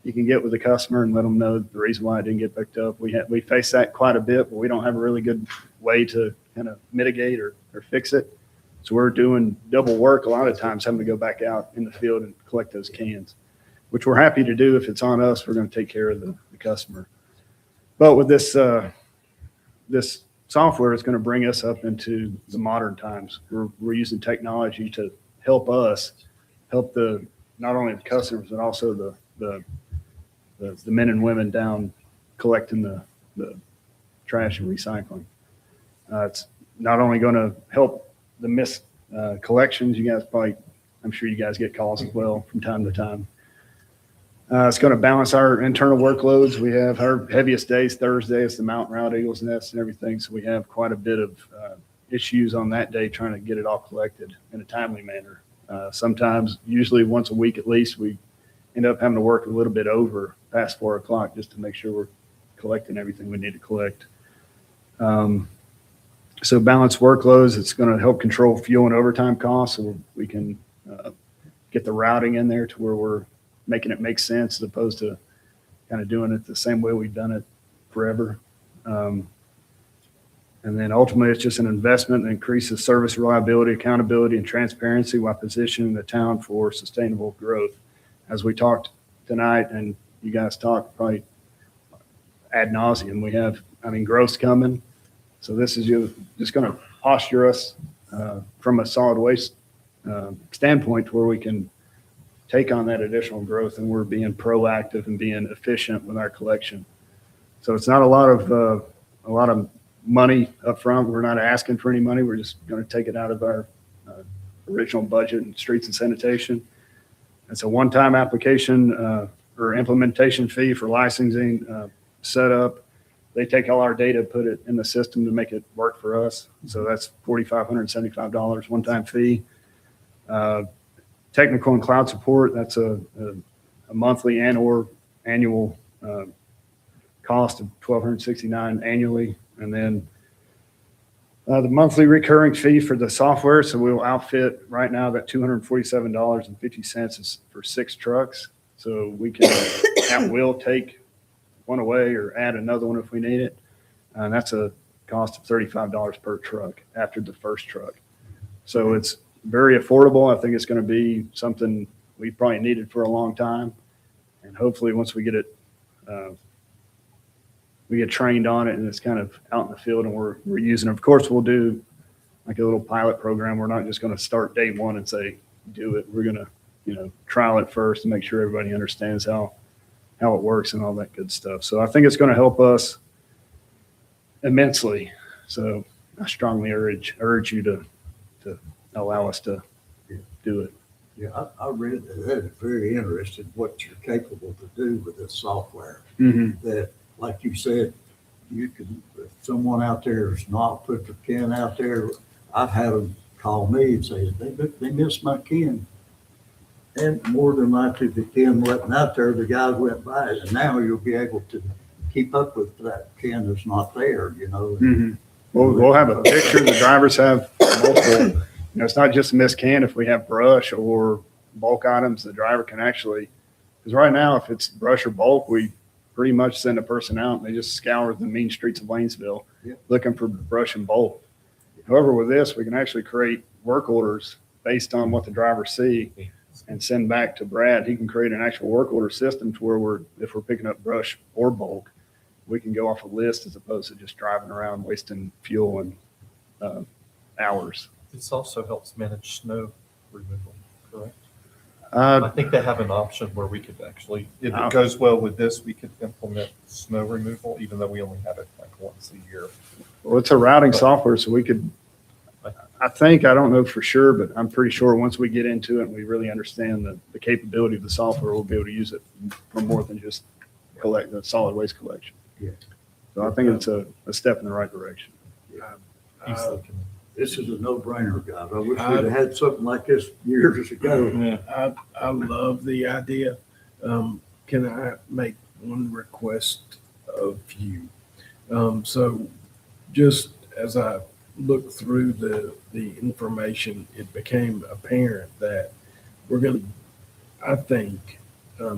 He can get with the customer and let them know the reason why it didn't get picked up. We face that quite a bit, but we don't have a really good way to kind of mitigate or fix it. So we're doing double work a lot of times, having to go back out in the field and collect those cans, which we're happy to do. If it's on us, we're going to take care of the customer. But with this software, it's going to bring us up into the modern times. We're using technology to help us, help not only the customers, but also the men and women down collecting the trash and recycling. It's not only going to help the missed collections. You guys I'm sure you guys get calls as well from time to time. It's going to balance our internal workloads. We have our heaviest days Thursday. It's the Mountain Route, Eagles Nest, and everything. So we have quite a bit of issues on that day trying to get it all collected in a timely manner. Sometimes, usually once a week at least, we end up having to work a little bit over past 4 o'clock just to make sure we're collecting everything we need to collect. So balanced workloads, it's going to help control fuel and overtime costs so we can get the routing in there to where we're making it make sense as opposed to kind of doing it the same way we've done it forever. And then ultimately, it's just an investment that increases service reliability, accountability, and transparency while positioning the town for sustainable growth. As we talked tonight, and you guys talked probably ad nauseum, we have, growth's coming. So this is just going to posture us from a solid waste standpoint to where we can take on that additional growth, and we're being proactive and being efficient with our collection. So it's not a lot of money up front. We're not asking for any money. We're just going to take it out of our original budget and streets and sanitation. It's a one-time application or implementation fee for licensing, setup. They take all our data, put it in the system to make it work for us. So that's $4,575 one-time fee. Technical and cloud support, that's a monthly and or annual cost of $1,269 annually. And then the monthly recurring fee for the software. So we'll outfit right now that $247.50 is for 6 trucks. So we can at will take one away or add another one if we need it. And that's a cost of $35 per truck after the first truck. So it's very affordable. I think it's going to be something we probably needed for a long time. And hopefully once we get it, we get trained on it and it's kind of out in the field and we're using it. Of course, we'll do like a little pilot program. We're not just going to start day one and say, do it. We're going to, trial it first and make sure everybody understands how it works and all that good stuff. So I think it's going to help us immensely. So I strongly urge you to allow us to do it. Yeah, I read that. It's very interesting what you're capable to do with this software. That, like you said, you can, if someone out there is not put their kin out there, I've had them call me and say, they missed my kin. And more than likely, the kin wasn't out there, the guys went by it. And now you'll be able to keep up with that kin that's not there, We'll have a picture. The drivers have multiple, it's not just a missed can. If we have brush or bulk items, the driver can actually, because right now, if it's brush or bulk, we pretty much send a person out and they just scour the mean streets of Waynesville looking for brush and bulk. However, with this, we can actually create work orders based on what the drivers see and send back to Brad. He can create an actual work order system to where if we're picking up brush or bulk, we can go off a list as opposed to just driving around wasting fuel and hours. This also helps manage snow removal, correct? I think they have an option where we could actually, if it goes well with this, we could implement snow removal, even though we only have it like once a year. Well, it's a routing software, so we could, I don't know for sure, but I'm pretty sure once we get into it and we really understand the capability of the software, we'll be able to use it for more than just collect the solid waste collection. Yeah. So I think it's a step in the right direction. This is a no-brainer, guys. I wish we'd have had something like this years ago. I love the idea. Can I make one request of you? So just as I looked through the information, it became apparent that we're going to, I think,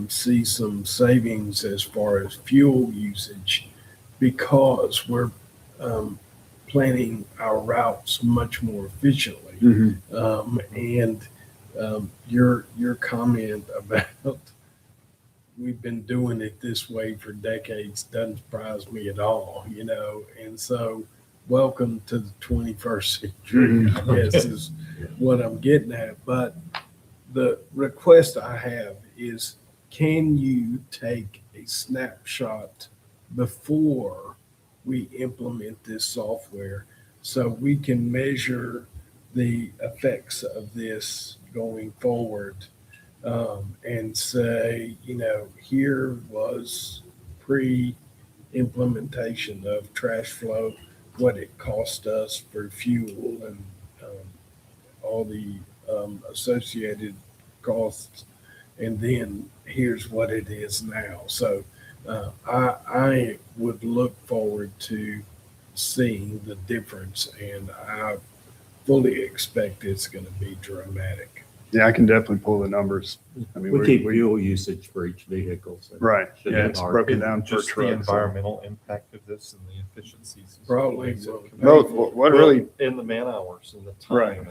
see some savings as far as fuel usage because we're planning our routes much more efficiently. And your comment about we've been doing it this way for decades doesn't surprise me at all, and so welcome to the 21st century, I guess is what I'm getting at. But the request I have is, can you take a snapshot before we implement this software so we can measure the effects of this going forward, and say, here was pre-implementation of trash flow, what it cost us for fuel and all the associated costs, and then here's what it is now. So I would look forward to seeing the difference, and I fully expect it's going to be dramatic. Yeah, I can definitely pull the numbers. I mean, We keep fuel usage for each vehicle. So right. should Yeah, be it's hard. broken down per Just truck. the so. environmental impact of this and the efficiencies. Probably. No, what really, In the man hours and the time. Right. And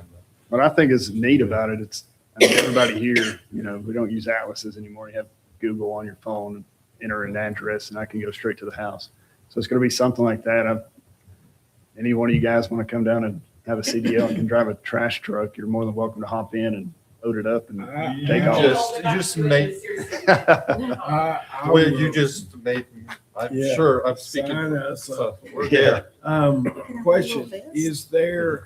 what I think is neat about it, everybody here, we don't use atlases anymore. You have Google on your phone, enter an address, and I can go straight to the house. So it's going to be something like that. Any one of you guys want to come down and have a CDL and can drive a trash truck, you're more than welcome to hop in and load it up and take off. You just made, well, you just made, I'm Yeah. sure, I'm speaking. Sign us so up. we're there. Question, is there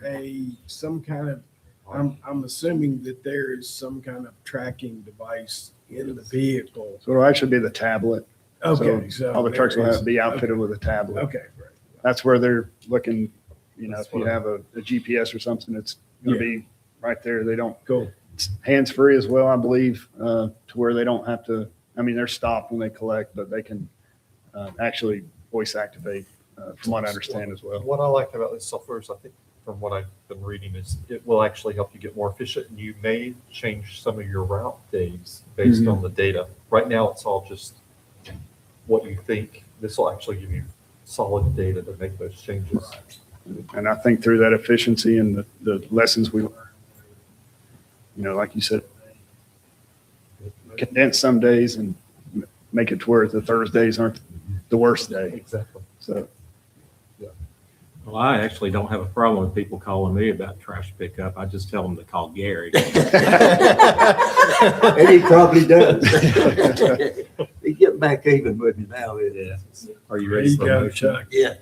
some kind of, I'm assuming that there is some kind of tracking device in the vehicle. So it'll actually be the tablet. Okay, So so all the trucks will there have is- be outfitted with a tablet. Okay, great. That's where they're looking, if That's you what have a GPS or something, it's going to be right there. They don't, Cool. it's hands-free as well, I believe, to where they don't have to, they're stopped when they collect, but they can actually voice activate, from what I understand as well. What I like about this software is, I think, from what I've been reading, is it will actually help you get more efficient, and you may change some of your route days based on the data. Right now, it's all just what you think. This will actually give you solid data to make those changes. And I think through that efficiency and the lessons we learned, like you said, condense some days and make it to where the Thursdays aren't the worst day. Exactly. So, Well, I actually don't have a problem with people calling me about trash pickup. I just tell them to call Gary. And he probably does. He get back even with me now. Are you ready for a motion? Chuck. Yeah.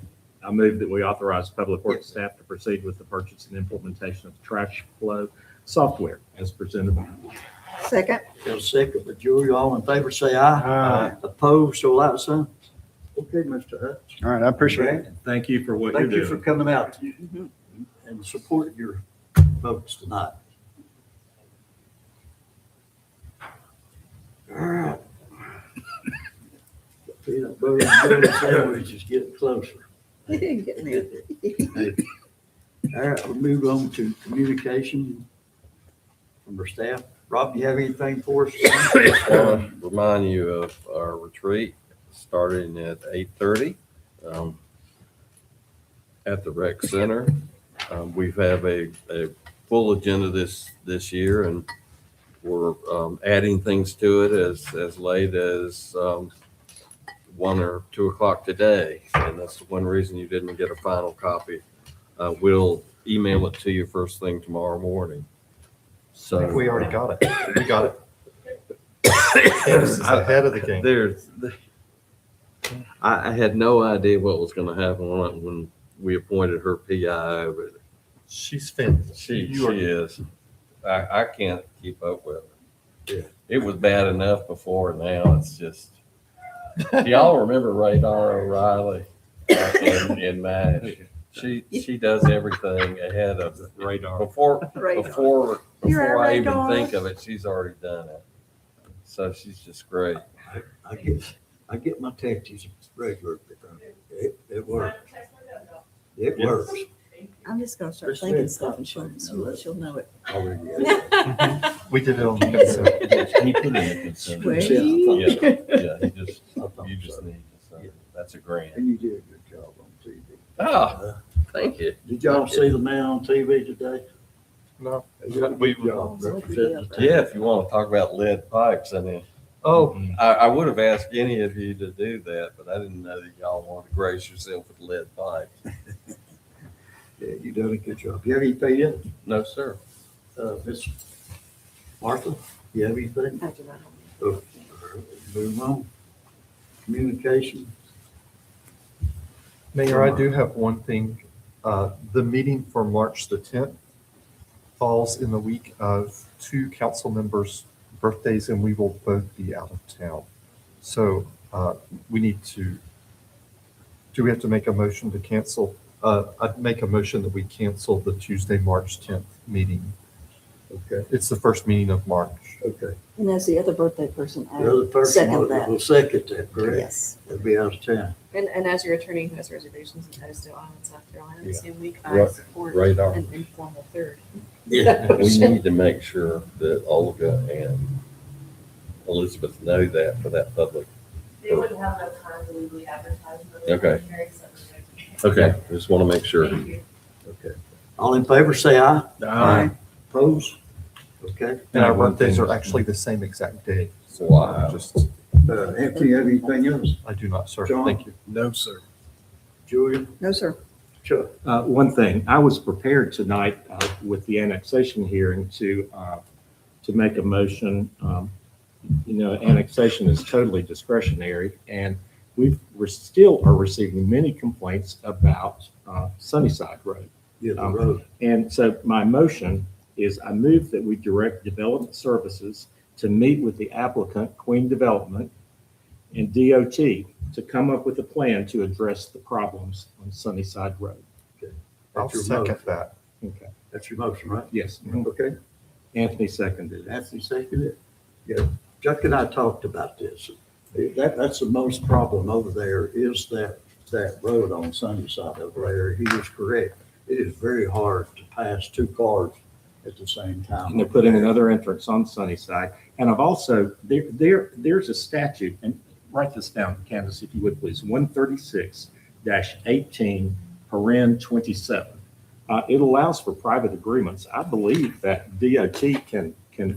I move that we authorize Public Works staff to proceed with the purchase and implementation of trash flow software as presented. Second. Got a second, but Julie, all in favor, say aye. Aye. Opposed, so like sign. Okay, Mr. Hutch. all right, I appreciate it. Thank you for what you're Thank you for doing. coming out and supporting your folks tonight. All right. Peanut butter and jelly sandwich is getting closer. Getting there. All right, we'll move on to communication from our staff. Rob, do you have anything for us? Just want to remind you of our retreat starting at 8:30 at the rec center. We have a full agenda this year, and we're adding things to it as late as 1 or 2 o'clock today, and that's the one reason you didn't get a final copy. We'll email it to you first thing tomorrow morning. So We already got it. We got it. It's ahead of the game. I had no idea what was going to happen when we appointed her PI, but She's fantastic. she is. I can't keep up with her. Yeah. It was bad enough before, now it's just. Y'all remember Radar O'Reilly back in MASH? She does everything ahead of Radar. Before You're I a even radar. think of it, she's already done it. So she's just great. I get my texts regular. It works. It works. I'm just gonna start thinking stuff and she'll know it. We did it on the consent. Can you put it in the consent? Wait. Yeah, you just need to, so that's a grant. And you did a good job on TV. Oh, thank you. Did y'all see the man on TV today? No. He did a We- good job representing the town. Yeah, if you want to talk about lead pipes, I mean, I would have asked any of you to do that, but I didn't know that y'all wanted to grace yourself with lead pipes. Yeah, you done a good job. You have anything yet? No, sir. Miss Martha, you have anything? Oh, move on. Communication. Mayor, I do have one thing. The meeting for March the 10th falls in the week of 2 council members' birthdays, and we will both be out of town. So we need to, do we have to make a motion to cancel? I'd make a motion that we cancel the Tuesday, March 10th meeting. Okay, It's the first meeting of March. okay. And as the other birthday person, The other I person second that. will second that, correct? Yes. They'll be out of town. And as your attorney who has reservations in Edison Island, South Carolina, the Yeah. same week, Right. I support Radar. an informal third. Yeah. We need to make sure that Olga and Elizabeth know that for that public. They wouldn't have enough time to legally advertise. but they Okay. would be very sensitive. Okay, just want to make sure. Thank you. Okay. All in favor, say aye. Aye. Opposed? Okay. And our one birthdays thing- are actually the same exact day. So Wow. just, Anthony, you have anything else? I do not, sir. John? Thank you. No, sir. Julia? No, sir. Chuck? One thing, I was prepared tonight with the annexation hearing to make a motion. Annexation is totally discretionary, and we're still are receiving many complaints about Sunnyside Road. Yeah, the road. And so my motion is I move that we direct Development Services to meet with the applicant, Queen Development, and DOT to come up with a plan to address the problems on Sunnyside Road. I'll That's your second motion. that. Okay. That's your motion, right? Yes. Okay. Anthony seconded it. Anthony seconded it. Yeah, Chuck and I talked about this. That's the most problem over there is that road on Sunnyside over there. He was correct. It is very hard to pass 2 cars at the same time. And they're putting another entrance on Sunnyside. And I've also, there's a statute, and write this down, Candace, if you would, please. 136-18, paren 27. It allows for private agreements. I believe that DOT can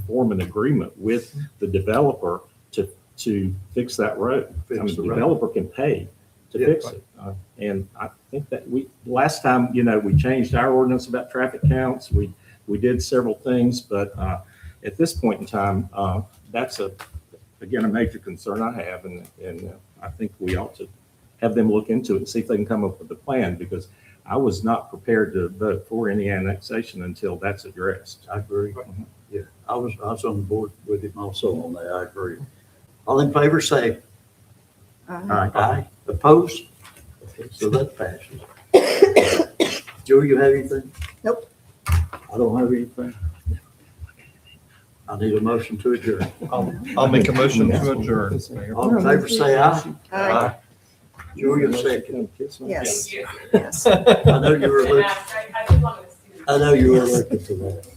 form an agreement with the developer to fix that road. I mean, the developer can pay to fix it. And I think that last time, we changed our ordinance about traffic counts. We did several things, but at this point in time, that's again, a major concern I have. And I think we ought to have them look into it and see if they can come up with a plan, because I was not prepared to vote for any annexation until that's addressed. I agree. Yeah, I was on the board with him also on that. I agree. All in favor, say aye. Aye. Opposed? Okay, so that passes. Joe, you have anything? Nope. I don't have anything. I need a motion to adjourn. I'll make a motion to adjourn, Mayor. All in favor, say aye. Aye. Julia, second. Yes. I know you were looking, I did want to. I know you were looking for that.